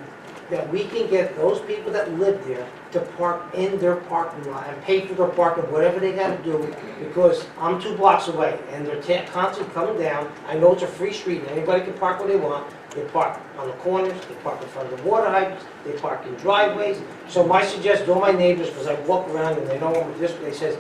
that we can get those people that live there to park in their parking lot and pay for their parking, whatever they got to do? Because I'm 2 blocks away and they're constantly coming down. I know it's a free street and anybody can park where they want. They park on the corners, they park in front of the water hydrants, they park in driveways. So my suggestion to all my neighbors, because I walk around and they know I'm this, they says,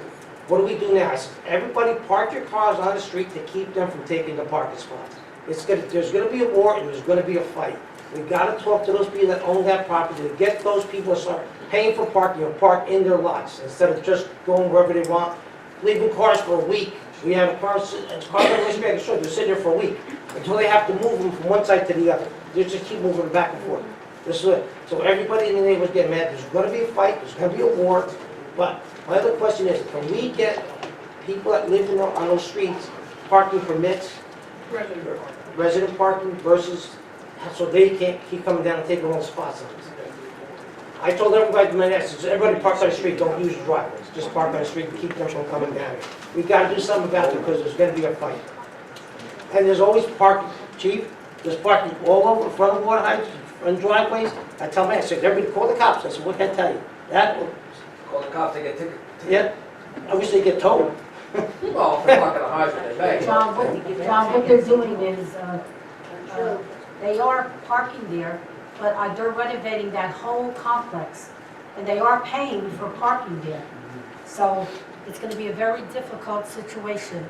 what do we do now? I said, everybody park your cars on the street to keep them from taking the parking spots. There's going to be a war and there's going to be a fight. We've got to talk to those people that own that property to get those people to start paying for parking and park in their lots instead of just going wherever they want, leaving cars for a week. We have a car, they're sitting there for a week until they have to move them from one side to the other. They just keep moving them back and forth. This is it. So everybody in the neighborhood getting mad. There's going to be a fight. There's going to be a war. But my other question is, can we get people that live on those streets parking permits, resident parking versus, so they can't keep coming down and taking all the spots on us? I told everybody, everybody parks on the street, don't use the driveways. Just park on the street and keep them from coming down here. We got to do something about it because there's going to be a fight. And there's always parking, chief, there's parking all over in front of water hydrants, and driveways. I tell them, I said, everybody call the cops. I said, what can I tell you? That will... Call the cops, they get tickets. Yeah, I wish they get towed. Well, if they're parking a hydrant, they may. John, what they're doing is, they are parking there, but they're renovating that whole complex, and they are paying for parking there. So it's going to be a very difficult situation.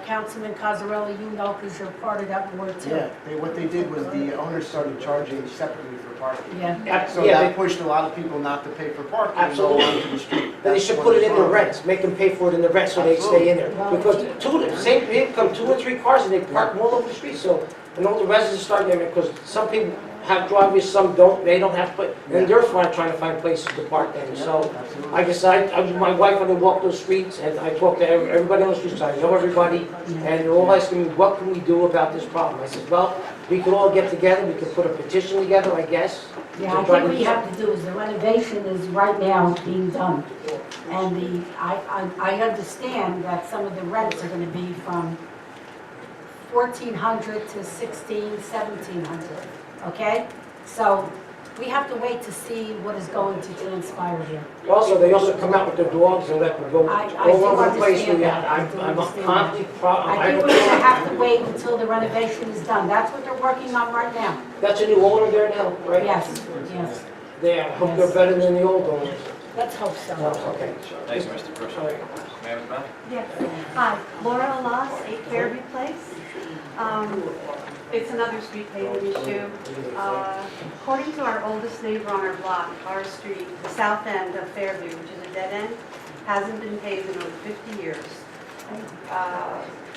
Councilman Cosarelli, you know, because you're part of that board too. Yeah, what they did was the owners started charging separately for parking. Yeah. So that pushed a lot of people not to pay for parking and go onto the street. Then they should put it in their rents, make them pay for it in the rent so they stay in there. Because the same people come 2 or 3 cars and they park them all over the street. So, and all the residents start there because some people have driveways, some don't, they don't have to put, and they're trying to find places to park them. So, I guess my wife and I walk those streets and I talk to everybody on the streets, I know everybody, and they're all asking me, what can we do about this problem? I said, well, we could all get together, we could put a petition together, I guess. Yeah, I think what you have to do is the renovation is right now being done. And I understand that some of the rents are going to be from $1,400 to $1,600, $1,700. Okay? So we have to wait to see what is going to transpire here. Also, they also come out with their dogs and let them go I all over the place. understand that. I'm constantly I think we're going to have to wait until the renovation is done. That's what they're working on right now. That's a new owner there now, right? Yes, yes. I hope they're better than the old owners. Let's hope so. Okay. Thank you, Mr. Purcell. Ma'am, ma'am? Yes. Hi, Laura Loss, 8 Fairview Place. It's another street paving issue. According to our oldest neighbor on our block, our street, the south end of Fairview, which is a dead end, hasn't been paved in over 50 years.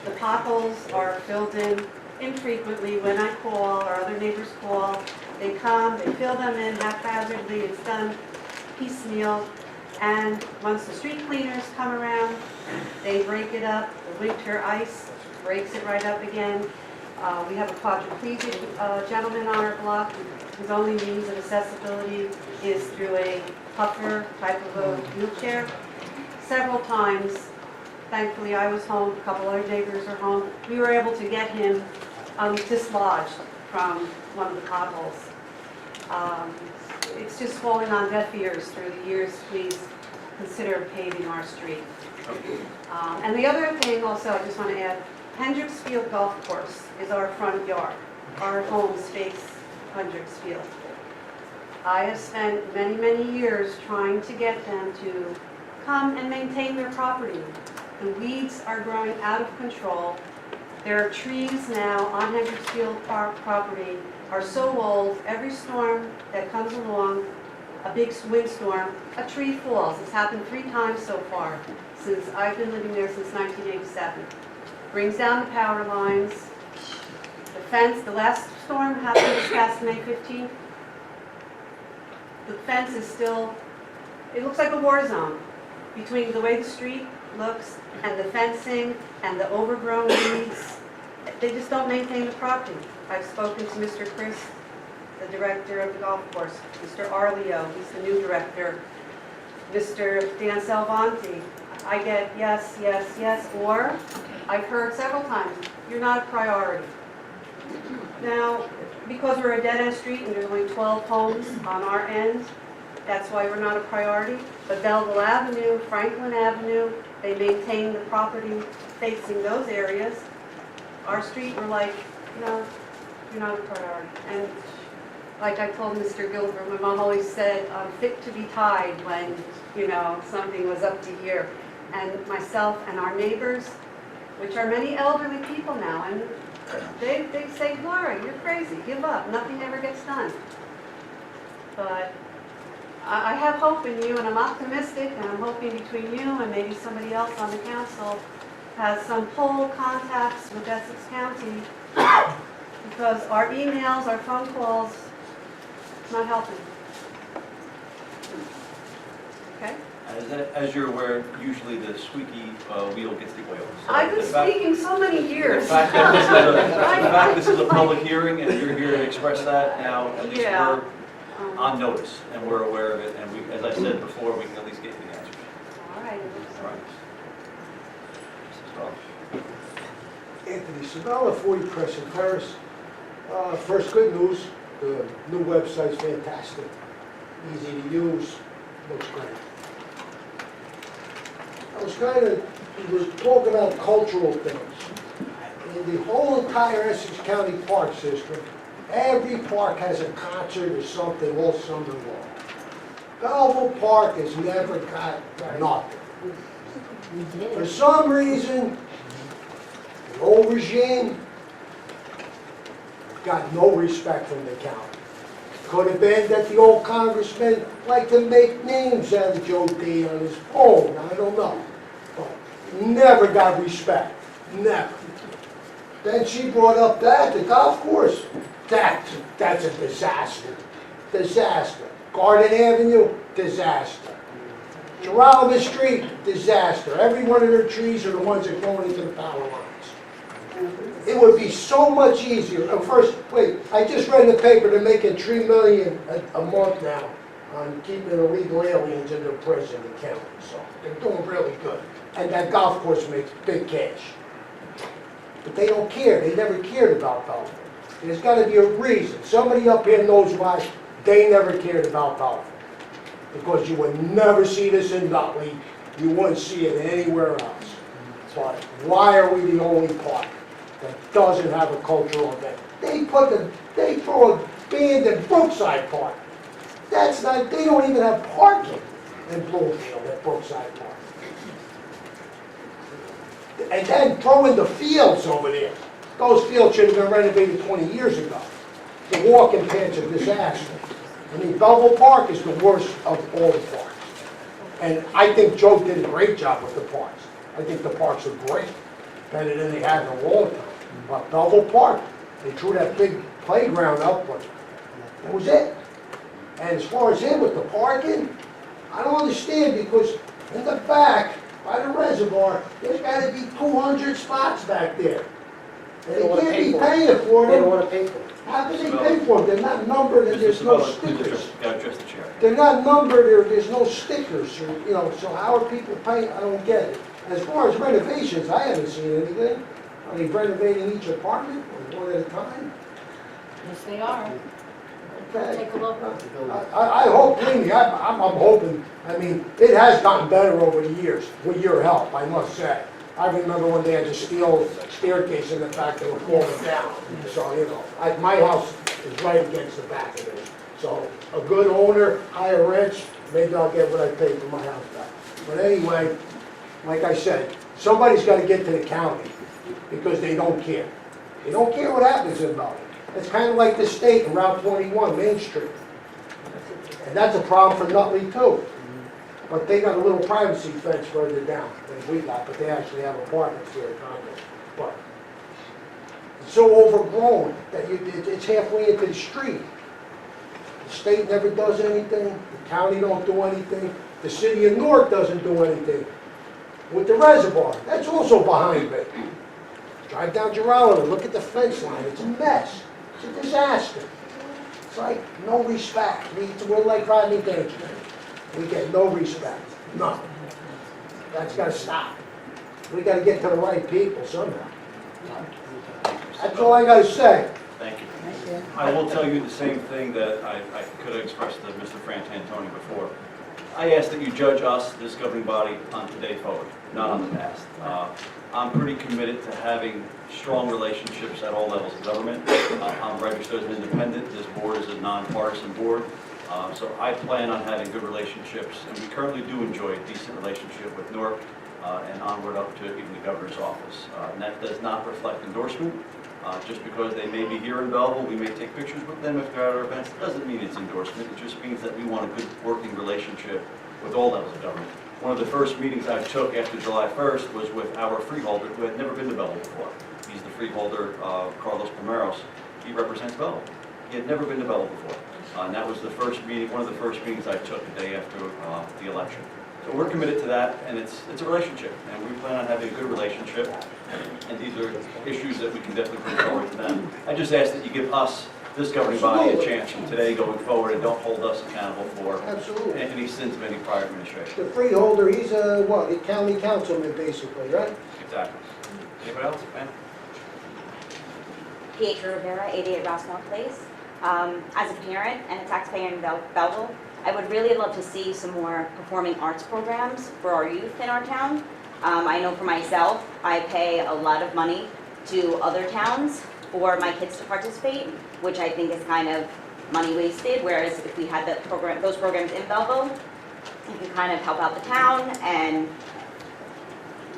The potholes are filled in infrequently when I call or other neighbors call. They come, they fill them in haphazardly, it's done piecemeal. And once the street cleaners come around, they break it up. The winter ice breaks it right up again. We have a quadriplegic gentleman on our block whose only means of accessibility is through a puffer type of a wheelchair. Several times, thankfully I was home, a couple other neighbors are home, we were able to get him dislodged from one of the potholes. It's just falling on deaf ears through the years. Please consider paving our street. And the other thing also, I just want to add, Hendricks Field Golf Course is our front yard. Our homes face Hendricks Field. I have spent many, many years trying to get them to come and maintain their property. The weeds are growing out of control. There are trees now on Hendricks Field Park property are so old, every storm that comes along, a big windstorm, a tree falls. It's happened 3 times so far since I've been living there since 1987. Brings down the power lines. The fence, the last storm happened this past May 15th. The fence is still, it looks like a war zone between the way the street looks and the fencing and the overgrown weeds. They just don't maintain the property. I've spoken to Mr. Chris, the director of the golf course, Mr. Arleo, he's the new director, Mr. Dan Salvanti. I get yes, yes, yes, or I've heard several times, you're not a priority. Now, because we're a dead-end street and there's only 12 homes on our end, that's why we're not a priority. But Belleville Avenue, Franklin Avenue, they maintain the property facing those areas. Our street, we're like, no, you're not a priority. And like I told Mr. Gilbert, my mom always said, I'm fit to be tied when, something was up to here. And myself and our neighbors, which are many elderly people now, and they say, Laura, you're crazy, give up, nothing ever gets done. But I have hope in you, and I'm optimistic, and I'm hoping between you and maybe somebody else on the council has some poll contacts with Essex County, because our emails, our phone calls, not helping. Okay? As you're aware, usually the squeaky wheel gets the oil. So I've been speaking so many years. The fact this is a public hearing and you're here to express that, now at least we're on notice and we're aware of it, and we, as I said before, we can at least get you the answers. All right. All right. Anthony Sabella, 40 Crescent Terrace. First, good news, the new website's fantastic, easy to use, looks great. I was we were talking about cultural things. In the whole entire Essex County Park System, every park has a concert or something all summer long. Belleville Park has never got nothing. For some reason, the old regime got no respect from the county. Could have been that the old congressman liked to make names out of Joe D on his phone, I don't know. But never got respect, never. Then she brought up the golf course. That's a disaster, disaster. Garden Avenue, disaster. Geraldo Street, disaster. Every one of their trees are the ones that go into the power lines. It would be so much easier. First, wait, I just read in the paper they're making $3 million a month now on keeping illegal aliens in their prison in county. So they're doing really good. And that golf course makes big cash. But they don't care. They never cared about Belleville. There's got to be a reason. Somebody up here knows why they never cared about Belleville. Because you would never see this in Nutley. You wouldn't see it anywhere else. But why are we the only park that doesn't have a cultural event? They throw a band in Brookside Park. That's not, they don't even have parking. in Bloomfield at Brookside Park. And then throw in the fields over there. Those fields should have been renovated 20 years ago. The walking path's a disaster. I mean, Belleville Park is the worst of all the parks. And I think Joe did a great job with the parks. I think the parks are great, better than they had in a long time. But Belleville Park, they threw that big playground up, but that was it. And as far as him with the parking, I don't understand, because in the back, by the reservoir, there's gotta be 200 spots back there. And They don't wanna can't pay be for it. paying for They don't them. want to pay for it. How can they pay for them? They're not numbered and there's no stickers. Yeah, address the chair. They're not numbered, or there's no stickers, or, you know, so how are people paying? I don't get it. As far as renovations, I haven't seen anything. Are they renovating each apartment, or one at a time? Yes, they are. Okay. Take a look. I hope, believe me, I'm hoping, I mean, it has gotten better over the years, with your help, I must say. I remember when they had the steel staircase in the back that were falling down. So, you know, my house is right against the back of it. So a good owner, higher rents, maybe I'll get what I paid for my house back. But anyway, like I said, somebody's got to get to the county, because they don't care. They don't care what happens in Belleville. It's kind of like the state in Route 21, Main Street. And that's a problem for Nutley too. But they got a little privacy fence further down than we got, but they actually have apartments there, condos. But it's so overgrown that it's halfway into the street. The state never does anything, the county don't do anything, the city of Newark doesn't do anything. With the reservoir, that's also behind me. Drive down Geraldo, look at the fence line, it's a mess, it's a disaster. It's like no respect, we're like Rodney Dangerfield. We get no respect, none. That's gotta stop. We gotta get to the right people somehow. That's all I gotta say. Thank you. I will tell you the same thing that I could have expressed to Mr. Frantantoni before. I ask that you judge us, this governing body, on today forward, not on the past. I'm pretty committed to having strong relationships at all levels of government. I'm registered as an independent. This board is a nonpartisan board. So I plan on having good relationships, and we currently do enjoy a decent relationship with Newark and onward up to even the governor's office. And that does not reflect endorsement. Just because they may be here in Belleville, we may take pictures with them if they're at our events. It doesn't mean it's endorsement. It just means that we want a good working relationship with all levels of government. One of the first meetings I took after July 1st was with our freeholder, who had never been to Belleville before. He's the freeholder, Carlos Pomeros. He represents Belleville. He had never been to Belleville before. And that was the first meeting, one of the first meetings I took the day after the election. So we're committed to that, and it's a relationship, and we plan on having a good relationship. And these are issues that we can definitely bring forward to them. I just ask that you give us, this governing body, a chance from today going forward, and don't hold us accountable for Absolutely. any sins of any prior administration. The freeholder, he's a, what, a county councilman basically, right? Exactly. Anybody else, ma'am? Pietro Rivera, 88 Rossmore Place. As a parent and a taxpayer in Belleville, I would really love to see some more performing arts programs for our youth in our town. I know for myself, I pay a lot of money to other towns for my kids to participate, which I think is kind of money wasted, whereas if we had those programs in Belleville, you can kind of help out the town and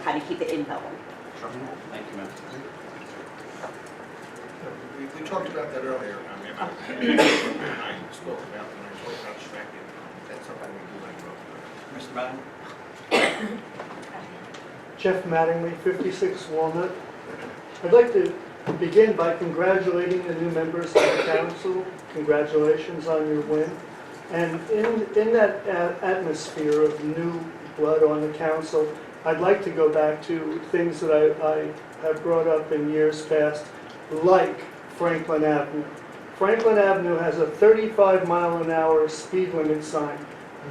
kind of keep it in Belleville. Sure. Thank you, ma'am. We talked about that earlier. I spoke about when I spoke about Schmeck. That's something we do like Mr. Madden? Jeff Mattingly, 56 Walnut. I'd like to begin by congratulating the new members of the council. Congratulations on your win. And in that atmosphere of new blood on the council, I'd like to go back to things that I have brought up in years past, like Franklin Avenue. Franklin Avenue has a 35-mile-an-hour speed limit sign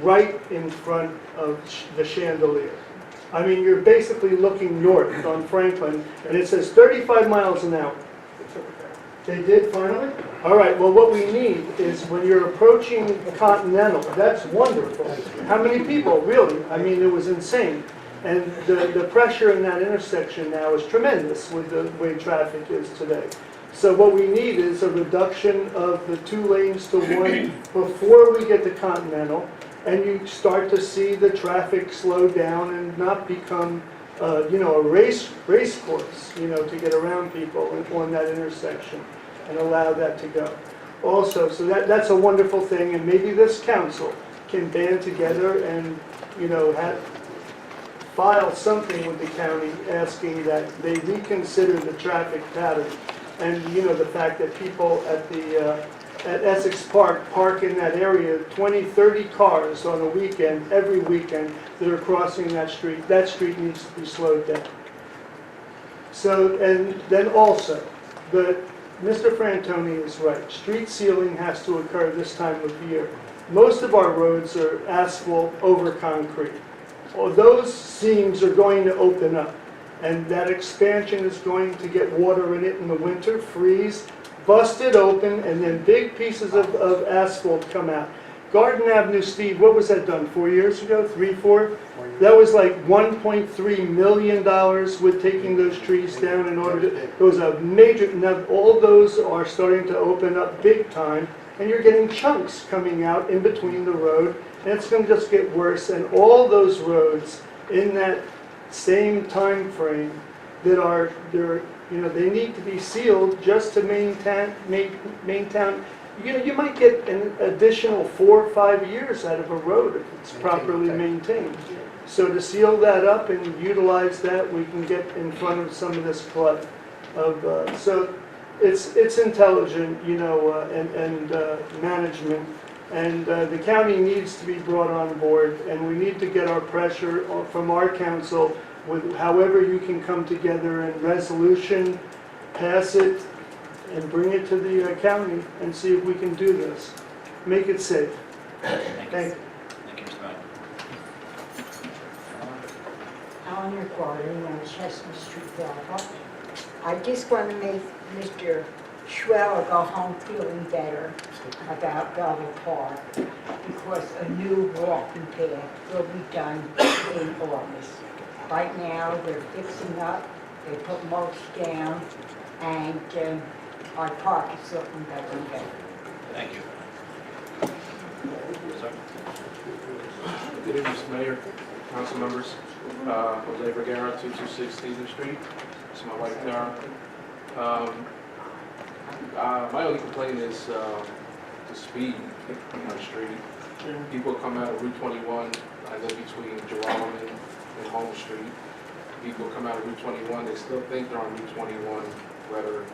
right in front of the chandelier. I mean, you're basically looking north on Franklin, and it says 35 miles an hour. They did finally? All right, well, what we need is when you're approaching Continental, that's wonderful. How many people, really? I mean, it was insane. And the pressure in that intersection now is tremendous with the way traffic is today. So what we need is a reduction of the 2 lanes to 1 before we get to Continental, and you start to see the traffic slow down and not become, a race course, to get around people on that intersection and allow that to go. Also, so that's a wonderful thing, and maybe this council can band together and, file something with the county asking that they reconsider the traffic pattern. And, the fact that people at Essex park in that area, 20, 30 cars on a weekend, every weekend, that are crossing that street. That street needs to be slowed down. So, and then also, Mr. Frantoni is right. Street sealing has to occur this time of year. Most of our roads are asphalt over concrete. Well, those seams are going to open up, and that expansion is going to get water in it in the winter, freeze, bust it open, and then big pieces of asphalt come out. Garden Avenue, Steve, what was that done, 4 years ago, 3, 4? That was like $1.3 million with taking those trees down in order to, it was a major, now all those are starting to open up big time, and you're getting chunks coming out in between the road, and it's going to just get worse. And all those roads in that same time frame that are, they need to be sealed just to maintain. You might get an additional 4 or 5 years out of a road if it's properly maintained. So to seal that up and utilize that, we can get in front of some of this flood. So it's intelligent, and management. And the county needs to be brought on board, and we need to get our pressure from our council with however you can come together in resolution, pass it, and bring it to the county and see if we can do this. Make it safe. Thank you. Thank you, Mr. Mayor. Eleanor Gordon, on Chestnut Street, Belleville. I just want to make Mr. Schweller go home feeling better about Belleville Park because a new walking path will be done in August. Right now, they're fixing up, they put mulch down, and our park is looking better and better. Thank you. Sir? Good evening, Mr. Mayor, council members. Jose Vergara, 226 Stephen Street. This is my wife, Tara. My only complaint is the speed on the street. People come out of Route 21, I live between Geralman and Home Street. People come out of Route 21, they still think they're on Route 21, whether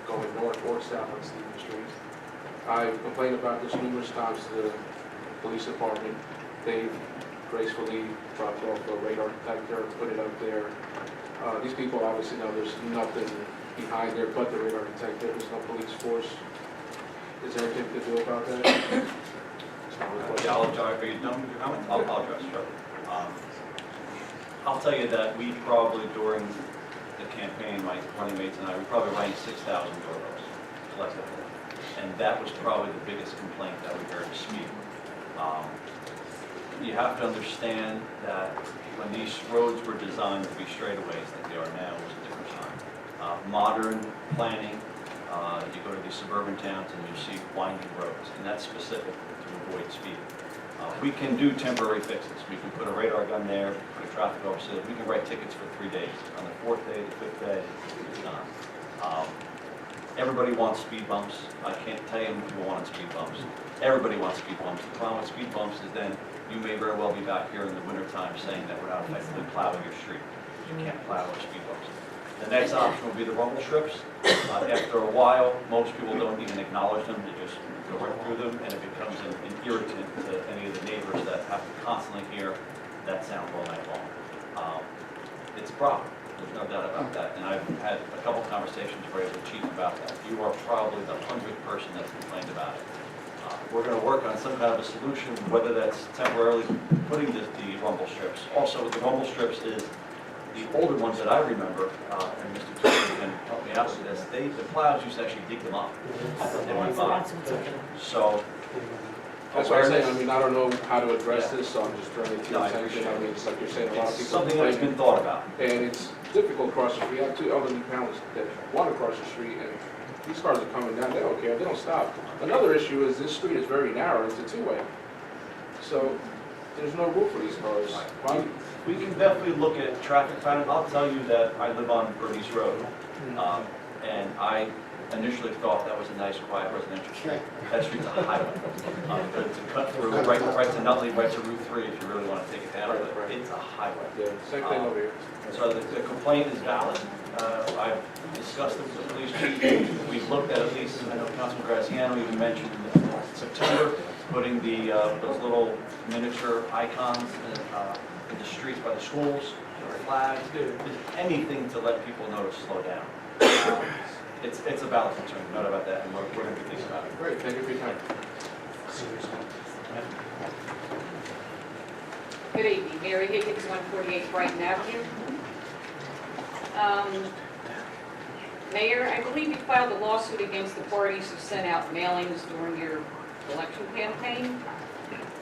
going north or south on Stephen Street. I've complained about this numerous times to the police department. They've gracefully dropped off a radar detector, put it up there. These people obviously know there's nothing behind there but the radar detector. There's no police force. Is there anything to do about that? Yeah, I'll address your comment. I'll address, sure. I'll tell you that we probably, during the campaign, my running mates and I, we probably ran 6,000 doorbells collectively. And that was probably the biggest complaint that we heard, speed. You have to understand that when these roads were designed to be straightaways like they are now, it was a different time. Modern planning, you go to these suburban towns and you see winding roads, and that's specific to avoid speed. We can do temporary fixes. We can put a radar gun there, put a traffic officer, we can write tickets for 3 days. On the 4th day, the 5th day, it's done. Everybody wants speed bumps. I can't tell you how many people want speed bumps. Everybody wants speed bumps. The problem with speed bumps is then you may very well be back here in the wintertime saying that we're not effectively plowing your street. You can't plow with speed bumps. The next option will be the rumble strips. After a while, most people don't even acknowledge them. They just go right through them, and it becomes an irritant to any of the neighbors that have to constantly hear that sound all night long. It's a problem. There's no doubt about that. And I've had a couple conversations with the chief about that. You are probably the 100th person that's complained about it. We're going to work on some kind of a solution, whether that's temporarily putting the rumble strips. Also, the rumble strips is the older ones that I remember, and Mr. Tucker can help me out with this, the plows used to actually dig them up. They went by. So, That's what I'm saying. I mean, I don't know how to address this, so I'm just bringing it to your attention. I mean, it's like you're saying, a lot of people. Something that's been thought about. And it's difficult across the street. I have 2 elderly parents that want to cross the street, and these cars are coming down. They don't care. They don't stop. Another issue is this street is very narrow. It's a 2-way. So there's no room for these cars. Why? We can definitely look at traffic patterns. I'll tell you that I live on Bernice Road, and I initially thought that was a nice, quiet residential street. That street's a highway. It's a cut through, right to Nutley, right to Route 3, if you really want to take it down, but it's a highway. Yeah, same thing over here. So the complaint is valid. I've discussed it with the police chief. We've looked at least, I know Councilman Graziano even mentioned in September, putting those little miniature icons in the streets by the schools, flags, anything to let people know to slow down. It's a valid concern, no doubt about that, and we're going to be thinking about it. Great, thank you for your time. Good evening, Mary Higgins, 148 Brighton Avenue. Mayor, I believe you filed a lawsuit against the parties who sent out mailings during your election campaign.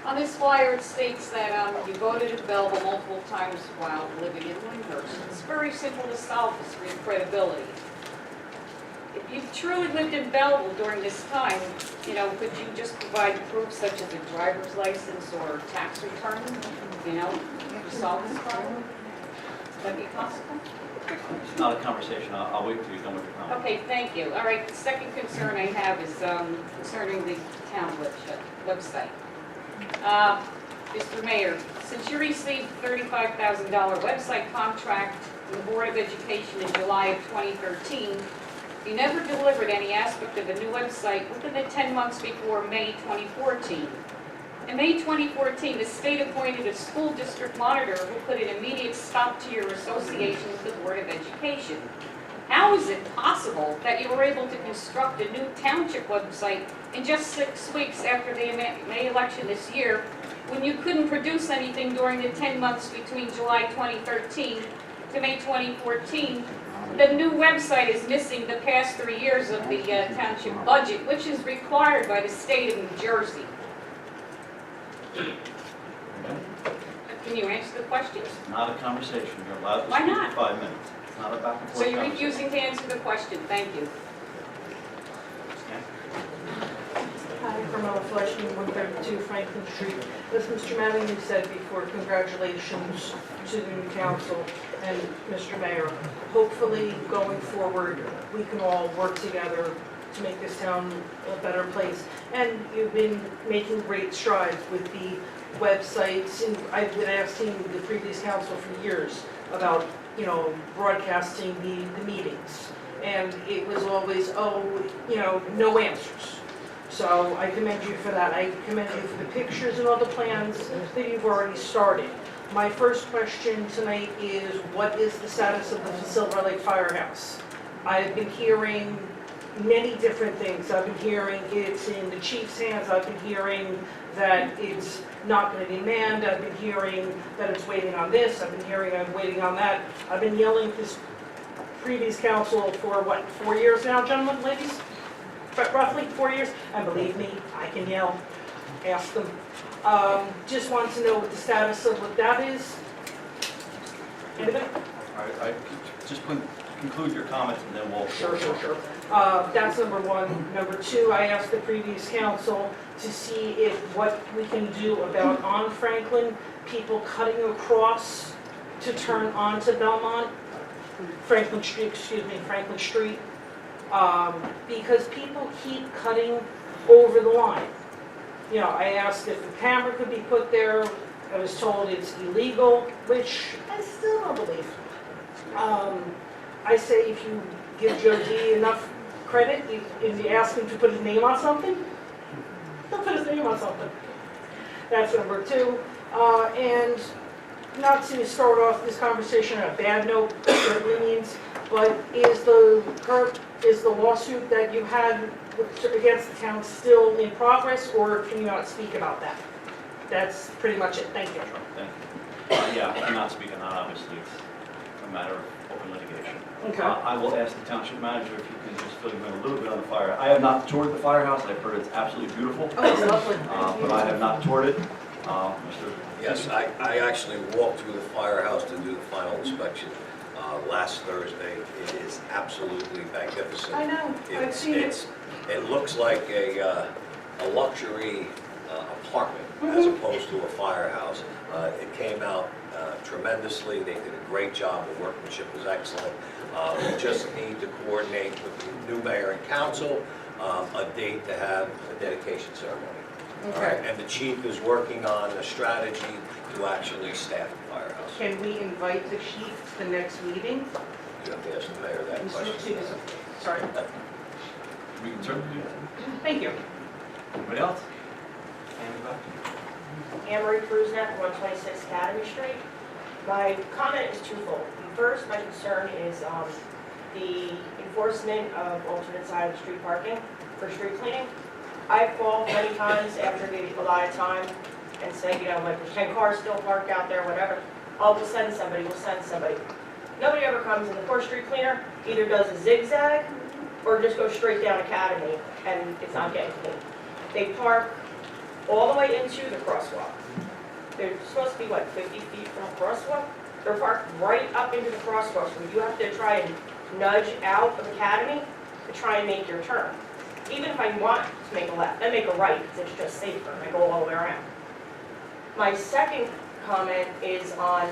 On this flyer, it states that you voted at Belleville multiple times while living in Lyndhurst. It's very simple to solve this for your credibility. If you truly lived in Belleville during this time, could you just provide proof such as a driver's license or tax return, to solve this problem? Would that be possible? It's not a conversation. I'll wait till you're done with your comment. Okay, thank you. All right, the second concern I have is concerning the town website. Mr. Mayor, since you received $35,000 website contract from the Board of Education in July of 2013, you never delivered any aspect of the new website within the 10 months before May 2014. In May 2014, the state appointed a school district monitor who put an immediate stop to your association with the Board of Education. How is it possible that you were able to construct a new township website in just 6 weeks after the May election this year, when you couldn't produce anything during the 10 months between July 2013 to May 2014? The new website is missing the past 3 years of the township budget, which is required by the state of New Jersey. Can you answer the question? It's not a conversation. You're allowed to Why speak not? for 5 minutes. It's not a back and forth So you're conversation. refusing to answer the question. Thank you. Hi, Carmela Fleischman, 132 Franklin Street. As Mr. Mattingly said before, congratulations to the new council and Mr. Mayor. Hopefully, going forward, we can all work together to make this town a better place. And you've been making great strides with the websites, and I've been asking the previous council for years about, broadcasting the meetings. And it was always, no answers. So I commend you for that. I commend you for the pictures and all the plans that you've already started. My first question tonight is, what is the status of the Silver Lake Firehouse? I've been hearing many different things. I've been hearing it's in the chief's hands. I've been hearing that it's not going to be manned. I've been hearing that it's waiting on this. I've been hearing I'm waiting on that. I've been yelling at this previous council for, 4 years now, gentlemen, ladies? Roughly 4 years. And believe me, I can yell. Ask them. Just want to know what the status of what that is. Anybody? All right, just conclude your comments and then we'll... Sure. That's number one. Number two, I asked the previous council to see if what we can do about on Franklin, people cutting across to turn onto Belmont, Franklin Street, because people keep cutting over the line. I asked if the camera could be put there. I was told it's illegal, which I still don't believe. I say if you give Joe D enough credit, if you ask him to put his name on something, he'll put his name on something. That's number two. And not to start off this conversation on a bad note, certainly means, but is the lawsuit that you had against the town still in progress, or can you not speak about that? That's pretty much it. Thank you. Thank you. Yeah, I cannot speak on that, obviously. It's a matter of open litigation. Okay. I will ask the township manager if you can just fill you in a little bit on the fire. I have not toured the firehouse. I've heard it's absolutely beautiful. Oh, it's lovely. But I have not toured it. Mr. Yes, I actually walked through the firehouse to do the final inspection last Thursday. It is absolutely magnificent. I know, I've seen it. It looks like a luxury apartment as opposed to a firehouse. It came out tremendously. They did a great job. The workmanship was excellent. We just need to coordinate with the new mayor and council a date to have a dedication ceremony. All right, and the chief is working on a strategy to actually staff the firehouse. Can we invite the chief to the next meeting? You have to ask the mayor that Mr. question. Chief, sorry. We can certainly do that. Thank you. Anybody else? Anybody? Anne Marie Cruzneck, 126 Academy Street. My comment is twofold. First, my concern is the enforcement of alternate side of the street parking for street cleaning. I've called many times after the allotted time and said, you know, like there's 10 cars still parked out there, whatever. Oh, we'll send somebody, we'll send somebody. Nobody ever comes, and the poor street cleaner either does a zigzag or just goes straight down Academy, and it's not getting clean. They park all the way into the crosswalk. They're supposed to be, what, 50 feet from a crosswalk? They're parked right up into the crosswalk, so you have to try and nudge out of Academy to try and make your turn. Even if I want to make a left, I make a right, because it's just safer, and I go all the way around. My second comment is on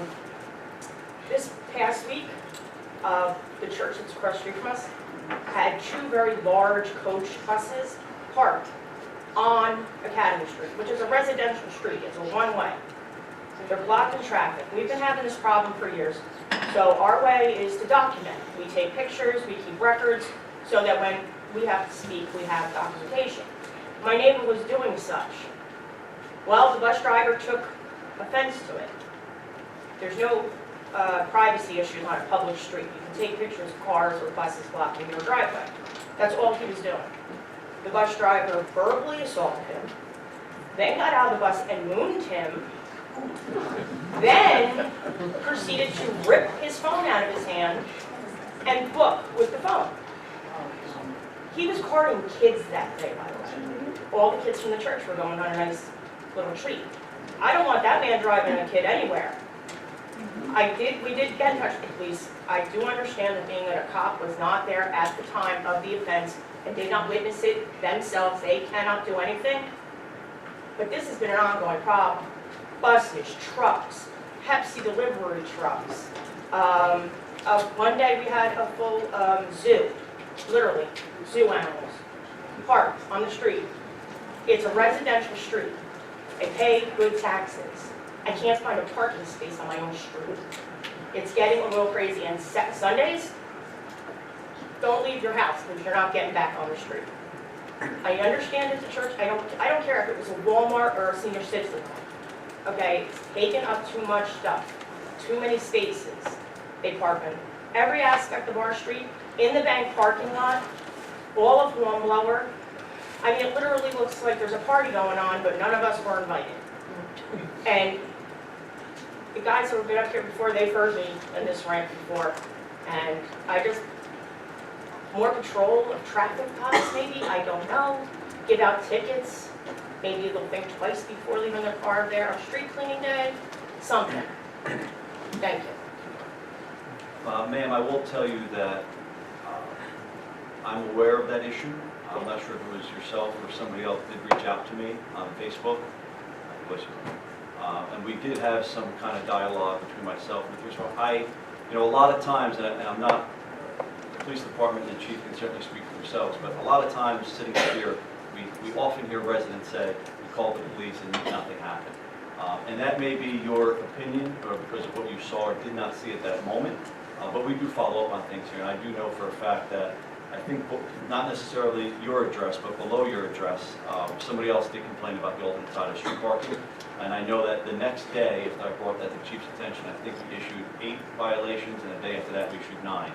this past week, the church that's across the street from us had two very large coach buses parked on Academy Street, which is a residential street. It's a one-way. They're blocking traffic. We've been having this problem for years. So our way is to document. We take pictures, we keep records, so that when we have to speak, we have documentation. My neighbor was doing such. Well, the bus driver took offense to it. There's no privacy issues on a public street. You can take pictures of cars or buses blocking your driveway. That's all he was doing. The bus driver verbally assaulted him, then got out of the bus and mooned him, then proceeded to rip his phone out of his hand and book with the phone. He was carting kids that day, by the way. All the kids from the church were going on a nice little treat. I don't want that man driving a kid anywhere. We did get in touch with the police. I do understand that being that a cop was not there at the time of the offense and did not witness it themselves, they cannot do anything. But this has been an ongoing problem. Buses, trucks, Pepsi delivery trucks. One day we had a full zoo, literally, zoo animals, parked on the street. It's a residential street. I pay good taxes. I can't find a parking space on my own street. It's getting a little crazy. And Sundays, don't leave your house because you're not getting back on the street. I understand it's a church. I don't care if it was a Walmart or a senior citizen home. Okay, it's taking up too much stuff, too many spaces. They park in every aspect of our street, in the bank parking lot, all of Hornblower. I mean, it literally looks like there's a party going on, but none of us were invited. And the guys who have been up here before, they've heard me in this rant before. And I just, more control of traffic cops maybe, I don't know. Give out tickets. Maybe they'll think twice before leaving their car there on street cleaning day. Something. Thank you. Ma'am, I will tell you that I'm aware of that issue. I'm not sure if it was yourself or somebody else did reach out to me on Facebook. It was, and we did have some kind of dialogue between myself and the police. A lot of times, and I'm not, the police department and the chief can certainly speak for themselves, but a lot of times sitting here, we often hear residents say, we called the police and nothing happened. And that may be your opinion or because of what you saw or did not see at that moment, but we do follow up on things here. And I do know for a fact that I think not necessarily your address, but below your address, somebody else did complain about the alternate side of street parking. And I know that the next day, if I brought that to the chief's attention, I think we issued 8 violations, and the day after that, we issued 9.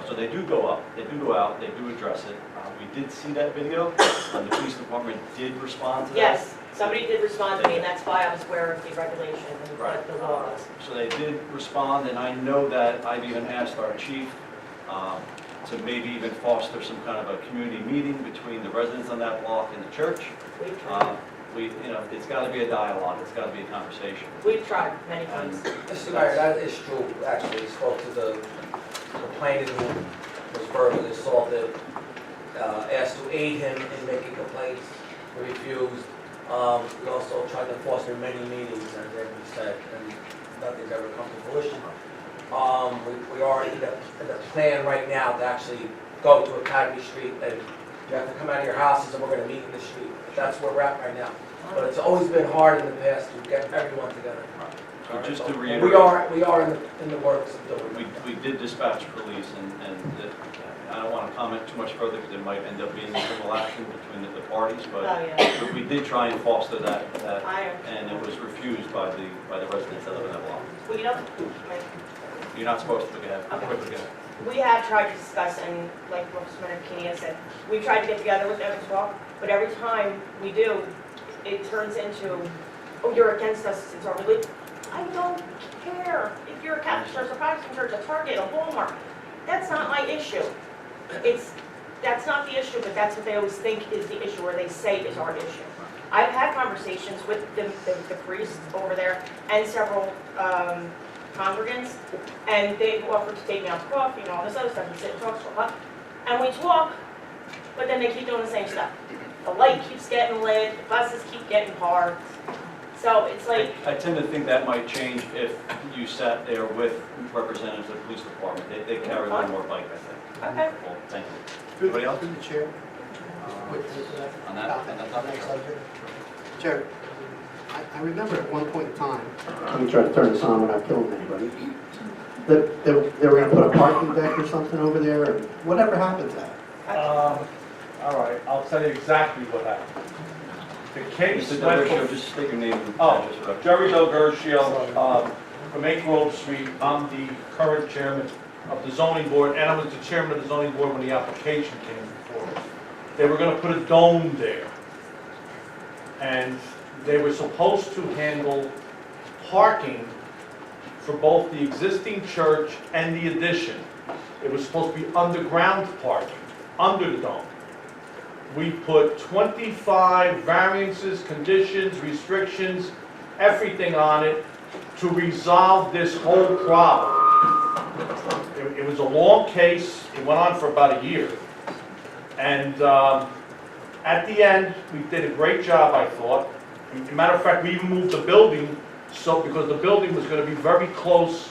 So they do go up, they do go out, they do address it. We did see that video, and the police department did respond to that. Yes, somebody did respond to me, and that's why I was aware of the regulation and what the law was. So they did respond, and I know that I've even asked our chief to maybe even foster some kind of a community meeting between the residents on that block and the church. It's got to be a dialogue, it's got to be a conversation. We've tried many times. Mr. Mayor, that is true, actually. Spoke to the complainant who was verbally assaulted, asked to aid him in making complaints, he refused. We also tried to foster many meetings, as Andy said, and nothing's ever come to fruition. We are in the plan right now to actually go to Academy Street, and you have to come out of your houses and we're gonna meet in the street. That's where we're at right now. But it's always been hard in the past to get everyone together. So just to So reiterate. we are in the works of doing it. We did dispatch police, and I don't want to comment too much further because it might end up being a civil action between the parties, but we did try and foster that, and it was refused by the residents that live in that block. Well, you know, You're not supposed to, get Okay. quickly. we have tried to discuss, and like Representative Keeney has said, we've tried to get together with them as well, but every time we do, it turns into, oh, you're against us, it's our religion. I don't care if you're a Catholic church, a Protestant church, a Target, a Walmart. That's not my issue. That's not the issue, but that's what they always think is the issue, or they say is our issue. I've had conversations with the priests over there and several congregants, and they've offered to take me out to coffee and all this other stuff and sit and talk for a while. And we talk, but then they keep doing the same stuff. The light keeps getting lit, the buses keep getting parked. So it's like, I tend to think that might change if you sat there with representatives of the police department. They carry one more bike, I think. okay. Well, thank you. Anybody else? Through the chair. On that topic? Chair, I remember at one point in time, let me try to turn this on without killing anybody, that they were going to put a parking deck or something over there, and whatever happened to that? All right, I'll tell you exactly what happened. The case Mr. went Delgertia, from... just state your name and Oh, address for the- Jerry Delgertia, from 8 Grove Street. I'm the current chairman of the zoning board, and I was the chairman of the zoning board when the application came before us. They were going to put a dome there, and they were supposed to handle parking for both the existing church and the addition. It was supposed to be underground parking, under the dome. We put 25 variances, conditions, restrictions, everything on it to resolve this whole problem. It was a long case. It went on for about a year. And at the end, we did a great job, I thought. As a matter of fact, we even moved the building, because the building was going to be very close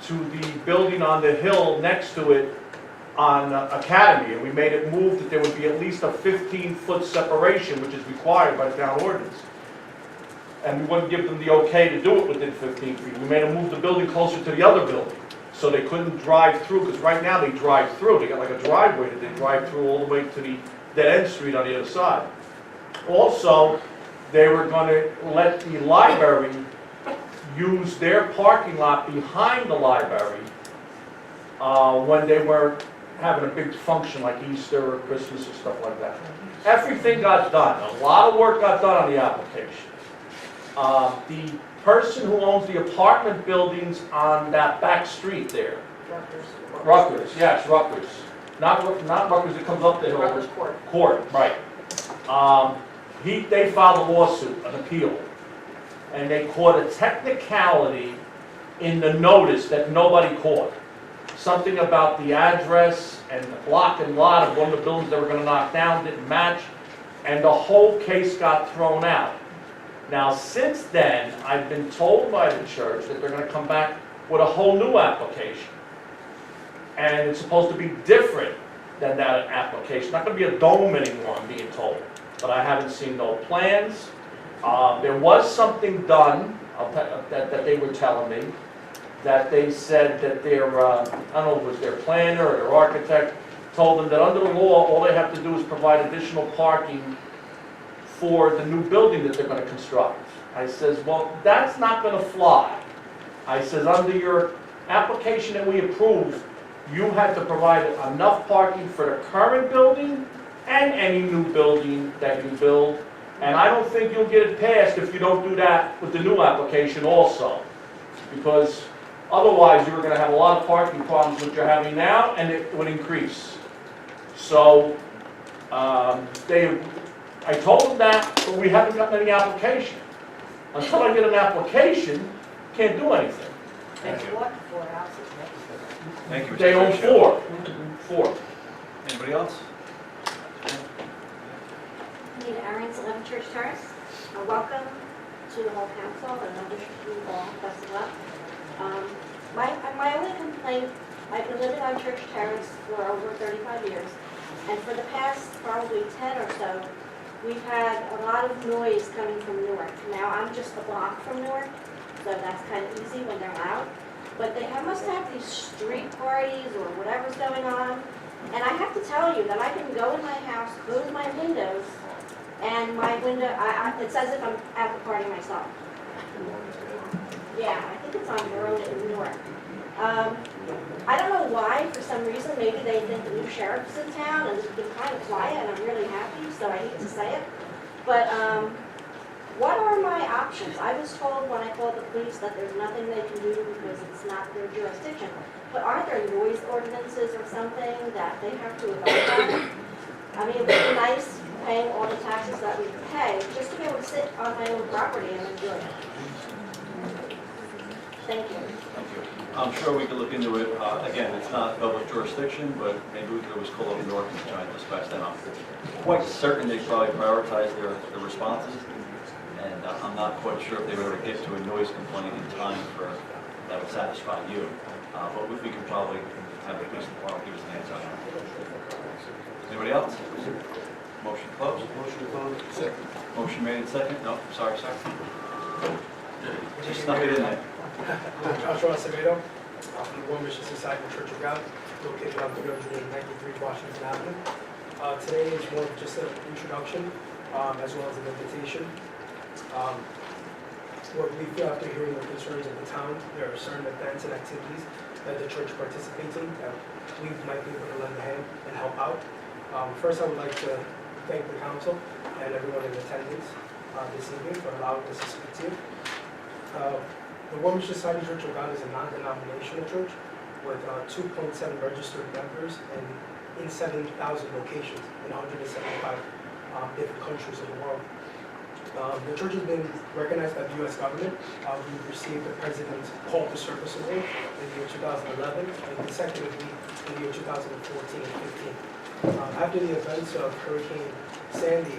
to the building on the hill next to it on Academy, and we made it move that there would be at least a 15-foot separation, which is required by the town ordinance. And we wouldn't give them the okay to do it within 15 feet. We made them move the building closer to the other building, so they couldn't drive through, because right now they drive through. They got like a driveway that they drive through all the way to the dead-end street on the other side. Also, they were going to let the library use their parking lot behind the library when they were having a big function like Easter or Christmas or stuff like that. Everything got done. A lot of work got done on the application. The person who owns the apartment buildings on that back street there, Rutgers, yes, Rutgers. Not Rutgers that comes up the hill. Rutgers Court. Court, right. They filed a lawsuit, an appeal, and they caught a technicality in the notice that nobody caught. Something about the address and the block and lot of one of the buildings they were going to knock down didn't match, and the whole case got thrown out. Now, since then, I've been told by the church that they're going to come back with a whole new application. And it's supposed to be different than that application. Not going to be a dome anymore, I'm being told. But I haven't seen no plans. There was something done that they were telling me, that they said that their, I don't know if it was their planner or their architect, told them that under the law, all they have to do is provide additional parking for the new building that they're going to construct. I says, well, that's not going to fly. I says, under your application that we approved, you had to provide enough parking for the current building and any new building that you build. And I don't think you'll get it passed if you don't do that with the new application also. Because otherwise, you're going to have a lot of parking problems which you're having now, and it would increase. So, I told them that, but we haven't gotten any application. Until I get an application, can't do anything. Thank you. Thank you, Mr. They own Delgertia. four. Anybody else? Anita Aarons, 11 Church Terrace. welcome to the whole council, and I wish you all best of luck. My only complaint, I've been living on Church Terrace for over 35 years, and for the past probably 10 or so, we've had a lot of noise coming from Newark. Now, I'm just a block from Newark, so that's kind of easy when they're loud. But they must have these street parties or whatever's going on. And I have to tell you that I can go in my house, close my windows, and my window, it's as if I'm at the party myself. Yeah, I think it's on Verona in New York. I don't know why, for some reason, maybe they think the new sheriff's in town and it's been kind of quiet and I'm really happy, so I hate to say it. But what are my options? I was told when I called the police that there's nothing they can do because it's not their jurisdiction. But aren't there noise ordinances or something that they have to abide by? I mean, it would be nice paying all the taxes that we pay just to be able to sit on my own property and enjoy it. Thank you. Thank you. I'm sure we could look into it. Again, it's not Belleville jurisdiction, but maybe we could always call up New York and try and dispatch them out. Quite certain they probably prioritize their responses, and I'm not quite sure if they were able to get to a noise complaint in time that would satisfy you. But we can probably have the police department give us an answer on that. Anybody else? Motion closed? Motion closed. Second. Motion made and second? No, sorry, sir. Just snuck it in there. Joshua Acevedo, from the Warm Mission Society of Church of God, located on 393 Washington Avenue. Today is more of just an introduction, as well as an invitation. What we feel after hearing the concerns of the town, there are certain events and activities that the church participates in that we might be able to lend a hand and help out. First, I would like to thank the council and everyone in attendance this evening for allowing us to speak to you. The Warm Mission Society Church of God is a non-denominational church with 2.7 registered members and in 7,000 locations in 175 different countries of the world. The church has been recognized by the U.S. government. We've received the President's Call to Service Award in the year 2011 and consecutively in the year 2014 and 15. After the events of Hurricane Sandy,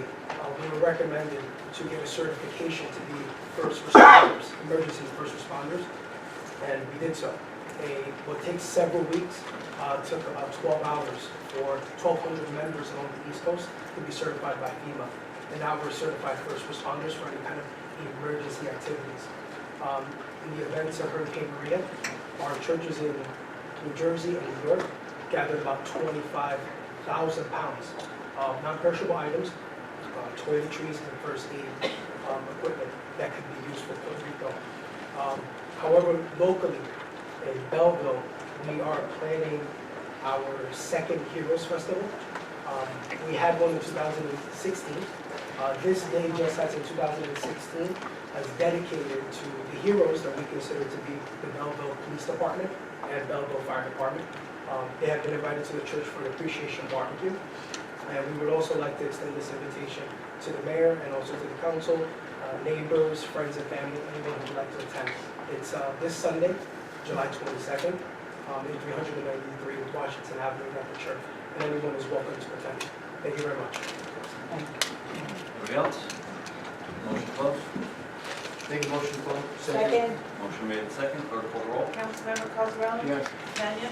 we were recommended to get a certification to be first responders, emergency first responders, and we did so. What takes several weeks took about 12 hours for 1,200 members along the East Coast to be certified by FEMA. And now we're certified first responders for any kind of emergency activities. In the events of Hurricane Maria, our churches in New Jersey and New York gathered about 25,000 pounds of non-perishable items, toiletries and first aid equipment that could be used for Puerto Rico. However, locally in Belleville, we are planning our second Heroes Festival. We had one in 2016. This day, just as in 2016, is dedicated to the heroes that we consider to be the Belleville Police Department and Belleville Fire Department. They have been invited to the church for an appreciation barbecue. And we would also like to extend this invitation to the mayor and also to the council, neighbors, friends and family, anyone who would like to attend. It's this Sunday, July 22nd, in 393 Washington Avenue at the church. And anyone is welcome to attend. Thank you very much. Anybody else? Motion closed? Make a motion closed. Second. Motion made and second. Clerk call the roll. Councilmember Cosarelli? Yes. Tanya?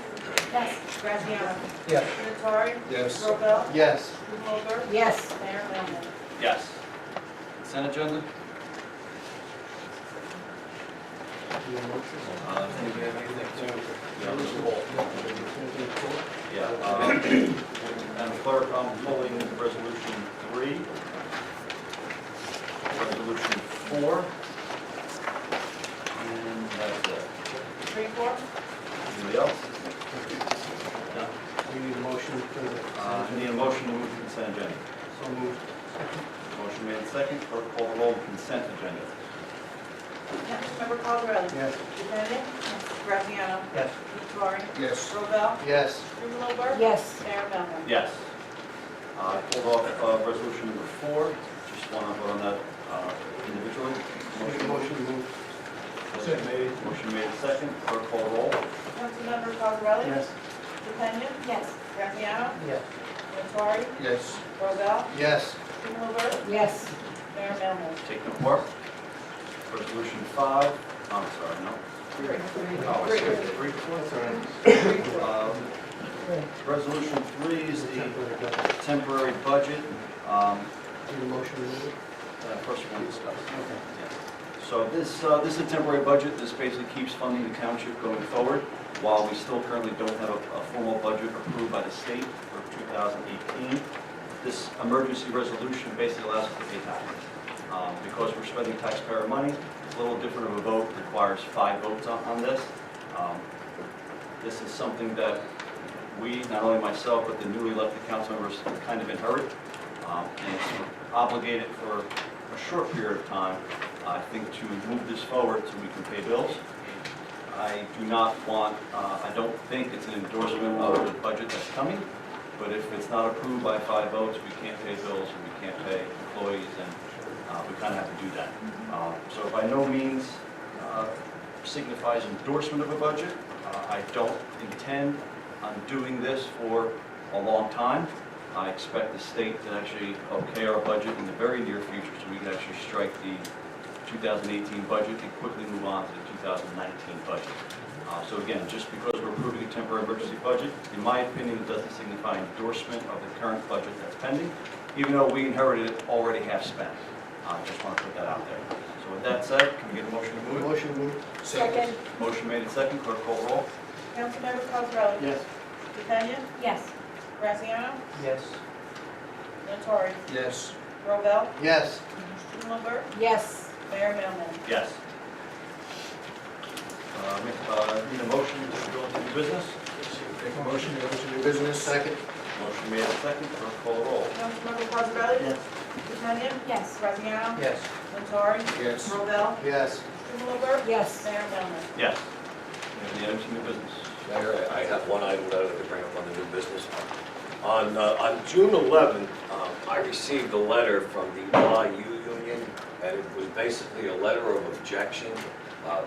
Yes. Graziano? Yes. Nattari? Yes. Robel? Yes. Strumelberg? Yes. Mayor Melvin? Yes. Consent agenda? Anybody have anything to? Yeah. Madam Clerk, I'm pulling resolution 3, resolution 4, and that's it. 3, 4? Anybody else? No? We need a motion for the. I need a motion to move the consent agenda. So moved. Motion made second. Clerk call the roll on consent agenda. Councilmember Cosarelli? Yes. Tanya? Graziano? Yes. Nattari? Yes. Robel? Yes. Strumelberg? Yes. Mayor Melvin? Yes. I pulled off resolution number 4. Just want to vote on that individually. Make a motion to move. Motion made second. Clerk call the roll. Councilmember Cosarelli? Yes. Tanya? Yes. Graziano? Yes. Nattari? Yes. Robel? Yes. Strumelberg? Yes. Mayor Mayor Melham. Take no part. Resolution 5, I'm sorry, no. Oh, I skipped 3. Resolution 3 is the temporary budget. First one discussed. So this is a temporary budget. This basically keeps funding the township going forward while we still currently don't have a formal budget approved by the state for 2018. This emergency resolution basically allows us to pay taxes. Because we're spending taxpayer money, it's a little different of a vote, requires 5 votes on this. This is something that we, not only myself, but the newly elected council members kind of inherit. And it's obligated for a short period of time, I think, to move this forward so we can pay bills. I do not want, I don't think it's an endorsement of the budget that's coming, but if it's not approved by 5 votes, we can't pay bills and we can't pay employees, and we kind of have to do that. So by no means signifies endorsement of a budget. I don't intend on doing this for a long time. I expect the state to actually okay our budget in the very near future so we can actually strike the 2018 budget and quickly move on to the 2019 budget. So again, just because we're approving a temporary emergency budget, in my opinion, it doesn't signify endorsement of the current budget that's pending, even though we inherited it already half spent. I just want to put that out there. So with that said, can we get a motion to move it? Motion moved. Second. Motion made and second, clerk call roll. Councilmember Cosarelli? Yes. DePena? Yes. Graziano? Yes. Natori? Yes. Robel? Yes. Strumelberg? Yes. Mayor Melham. Yes. Need a motion to go into new business? Make a motion to go to new business. Second. Motion made and second, clerk call roll. Councilmember Cosarelli? Yes. DePena? Yes. Graziano? Yes. Natori? Yes. Robel? Yes. Strumelberg? Yes. Mayor Melham. Yes. Any items in new business? Mayor, I have one item that I'd like to bring up on the new business. On June 11th, I received a letter from the LIU union, and it was basically a letter of objection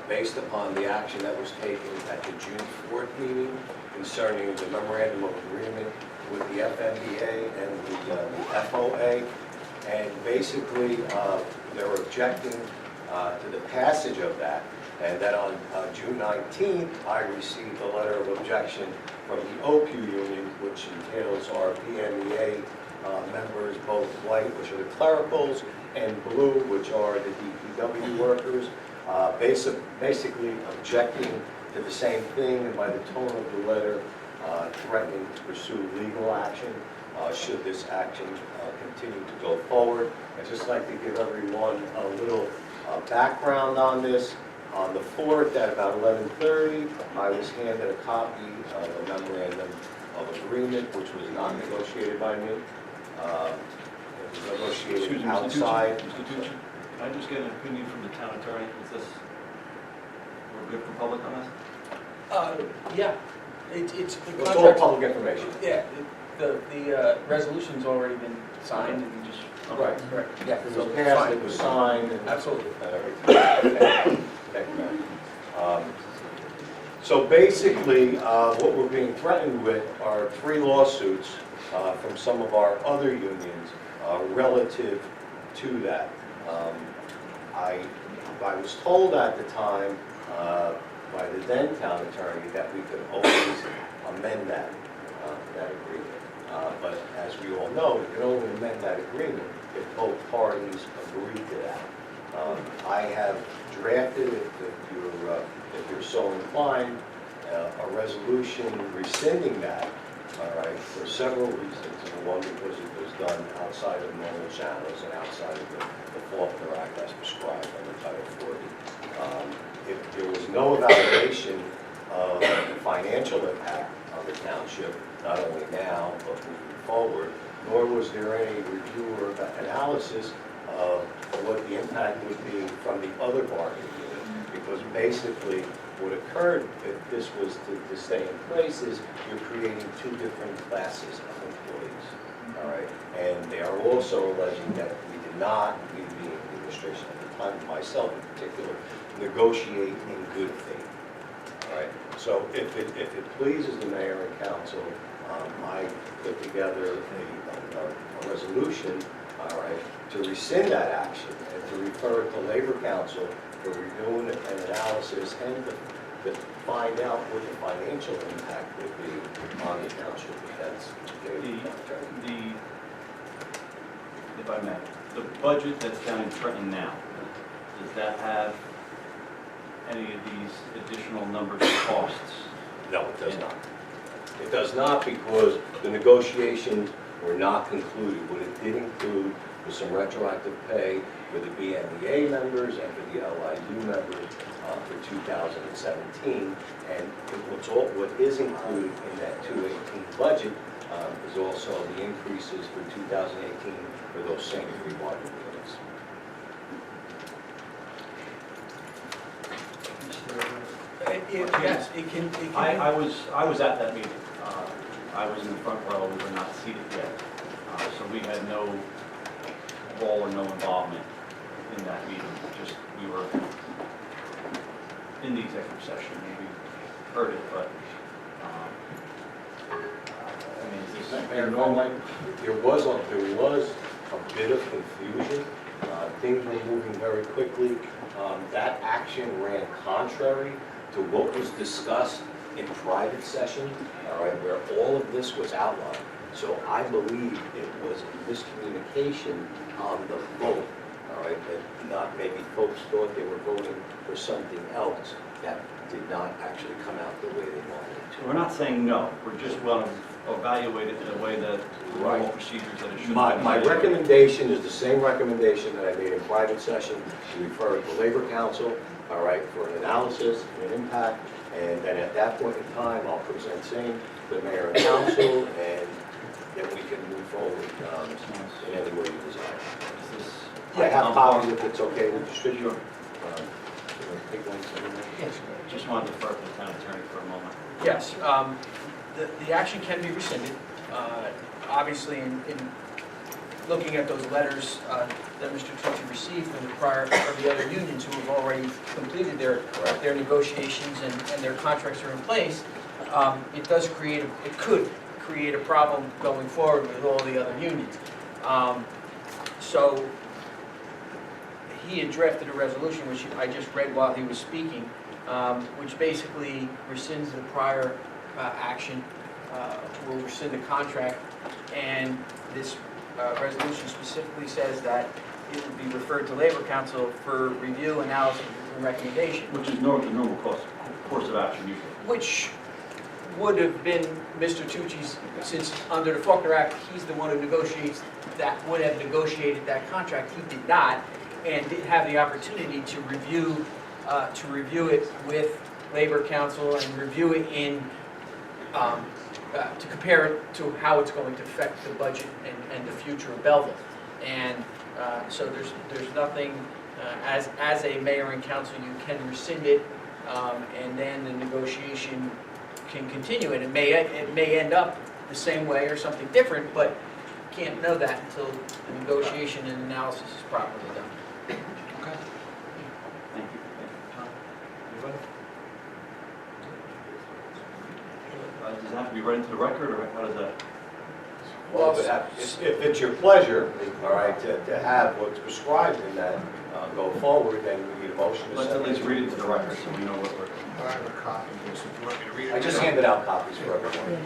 based upon the action that was taken at the June 4th meeting concerning the memorandum of agreement with the FMBA and the FOA. And basically, they're objecting to the passage of that. And then on June 19th, I received a letter of objection from the OPU union, which entails our PMEA members, both white, which are the clericals, and blue, which are the DPW workers, basically objecting to the same thing, and by the tone of the letter, threatening to pursue legal action should this action continue to go forward. I'd just like to give everyone a little background on this. On the 4th at about 11:30, I was handed a copy of a memorandum of agreement, which was not negotiated by me. It was negotiated outside. Mr. Tucci, can I just get an opinion from the town attorney? Is this, we're good for public on this? Yeah, it's the It's all contract. public information. Yeah, the resolution's already been signed and you just. Right. Correct. Yeah. It so was it's passed, fine. it was signed, and Absolutely. everything. Thank you, ma'am. So basically, what we're being threatened with are 3 lawsuits from some of our other unions relative to that. I was told at the time by the then town attorney that we could always amend that agreement. But as we all know, you can only amend that agreement if both parties agree to that. I have drafted, if you're so inclined, a resolution rescinding that, all right, for several reasons. Number one, because it was done outside of normal channels and outside of the Faulkner Act as prescribed under Title 40. If there was no evaluation of the financial impact on the township, not only now, but moving forward, nor was there any review or analysis of what the impact would be from the other bargaining unit. Because basically, what occurred if this was to stay in place is you're creating 2 different classes of employees, all right? And they are also alleging that we did not, we being the administration at the time, myself in particular, negotiate in good faith, all right? So if it pleases the mayor and council, I put together a resolution all right, to rescind that action and to refer it to Labor Council for review and analysis and to find out what the financial impact would be on the township if that's If I may, the budget that's down in Trenton now, does that have any of these additional numbers of costs? No, it does not. It does not because the negotiations were not concluded. What it did include was some retroactive pay for the BMEA members and for the LIU members for 2017. And what is included in that 2018 budget is also the increases for 2018 for those same three bargaining units. Yes, it can be. I was at that meeting. I was in the front row, we were not seated yet. So we had no role or no involvement in that meeting. Just, we were in the executive session, maybe heard it, but, I mean, is this fair? There was a bit of confusion. Things were moving very quickly. That action ran contrary to what was discussed in private session, all right, where all of this was outlined. So I believe it was a miscommunication on the vote, all right, that not maybe folks thought they were voting for something else that did not actually come out the way they wanted it to. We're not saying no, we're just going to evaluate it in a way that normal procedures that it should be. My recommendation is the same recommendation that I made in private session, to refer it to Labor Council, all right, for an analysis, an impact, and then at that point in time, I'll present same to the mayor and council, and then we can move forward in any way you desire. I have copies if it's okay with the distributor. Yes. Just wanted to defer to the town attorney for a moment. Yes, the action can be rescinded. Obviously, in looking at those letters that Mr. Tucci received from the other unions who have already completed their negotiations and their contracts are in place, it could create a problem going forward with all the other unions. So he had drafted a resolution, which I just read while he was speaking, which basically rescinds the prior action, will rescind the contract, and this resolution specifically says that it would be referred to Labor Council for review, analysis, and recommendation. Which is the normal course of action usually. Which would have been Mr. Tucci's, since under the Faulkner Act, he's the one who negotiates that, would have negotiated that contract. He did not, and did have the opportunity to review it with Labor Council and review it in, to compare it to how it's going to affect the budget and the future of Belleville. And so there's nothing, as a mayor and council, you can rescind it, and then the negotiation can continue. And it may end up the same way or something different, but you can't know that until the negotiation and analysis is properly done. Okay. Thank you. Tom, anybody? Does it have to be read into the record, or how does that? Well, if it's your pleasure, all right, to have what's prescribed in that go forward, then we need a motion to Let's send at least read it to the record so we know what we're. I have a copy of this, if you want me to read it. I just handed out copies for everyone.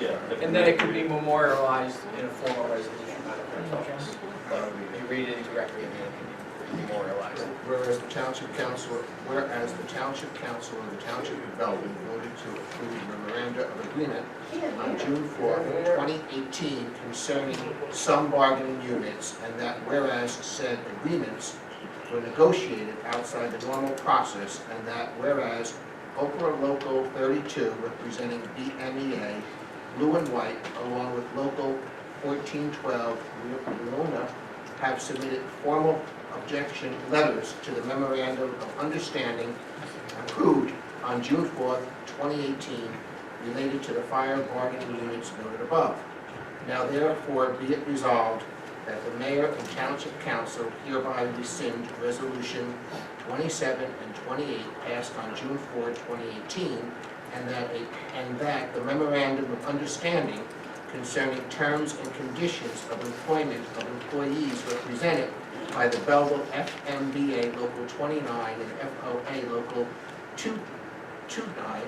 Yeah. And then it could be memorialized in a formal resolution by the clerk's office. You read it directly and then it can be memorialized. Whereas the Township Council and the Township of Belleville voted to approve memoranda of agreement on June 4th, 2018 concerning some bargaining units, and that whereas said agreements were negotiated outside the normal process, and that whereas Oprah Local 32, representing BMEA, Blue and White, along with Local 1412, Leona, have submitted formal objection letters to the memorandum of understanding approved on June 4th, 2018, related to the fire bargaining units noted above. Now therefore be it resolved that the mayor and township council hereby rescind resolution 27 and 28 passed on June 4, 2018, and that the memorandum of understanding concerning terms and conditions of employment of employees represented by the Belleville FMBA Local 29 and FOA Local 229,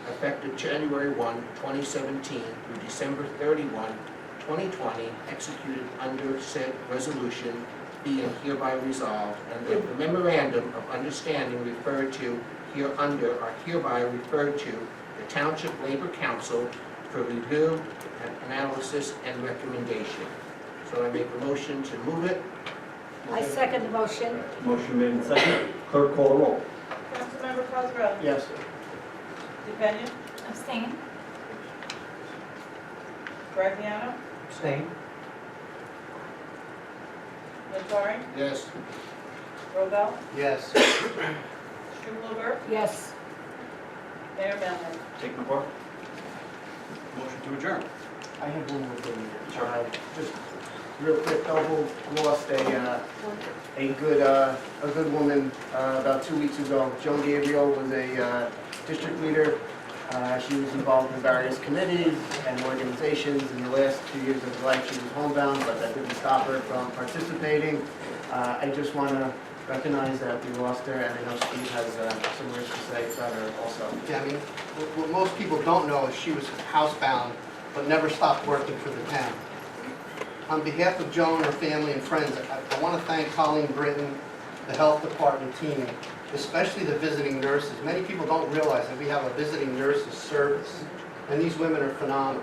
effective January 1, 2017 through December 31, 2020, executed under said resolution, being hereby resolved, and that the memorandum of understanding referred to hereunder are hereby referred to the Township Labor Council for review, analysis, and recommendation. So I make a motion to move it. I second the motion. Motion made and seconded. Clerk call the roll. Councilmember Cosarelli? Yes. DePena? Abstain. Graziano? Abstain. Nattari? Yes. Robel? Yes. Strumelberg? Yes. Mayor Melham? Take the floor. Motion to adjourn. I have one more thing. Sure. Just real quick, Belleville lost a good woman about 2 weeks ago. Joan Gabriel was a district leader. She was involved in various committees and organizations. In the last 2 years of her life, she was homebound, but that didn't stop her from participating. I just want to recognize that we lost her, and I know Steve has some words to say about her also. Yeah, I mean, what most people don't know is she was housebound, but never stopped working for the town. On behalf of Joan, her family, and friends, I want to thank Colleen Britton, the health department team, especially the visiting nurses. Many people don't realize that we have a visiting nurses service, and these women are phenomenal.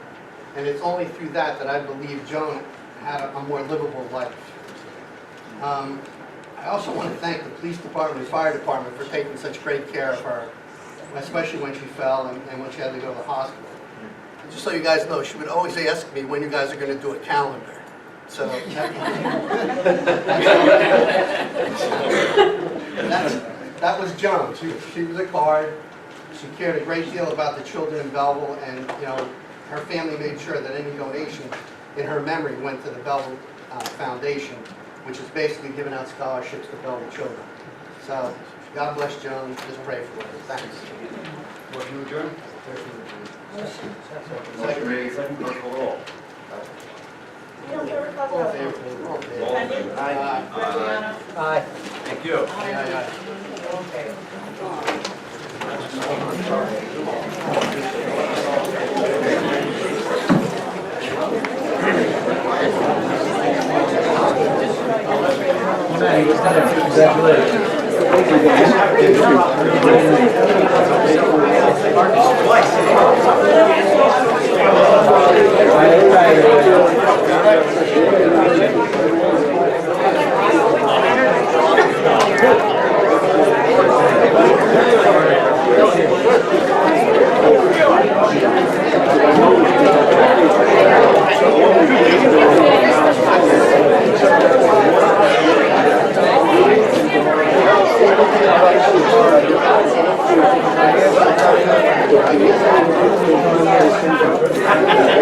And it's only through that I believe Joan had a more livable life. I also want to thank the police department and fire department for taking such great care of her, especially when she fell and when she had to go to the hospital. Just so you guys know, she would always ask me when you guys are going to do a calendar. So that was Joan. She was a card. She cared a great deal about the children in Belleville, and her family made sure that any donation in her memory went to the Belleville Foundation, which is basically giving out scholarships to Belleville children. So God bless Joan. Just pray for her. Thanks. Motion to adjourn. Motion made and seconded. Clerk call the roll. Councilmember All in Cosarelli? favor? All in favor? DePena? Aye. Graziano? Aye. Thank you. Thank you.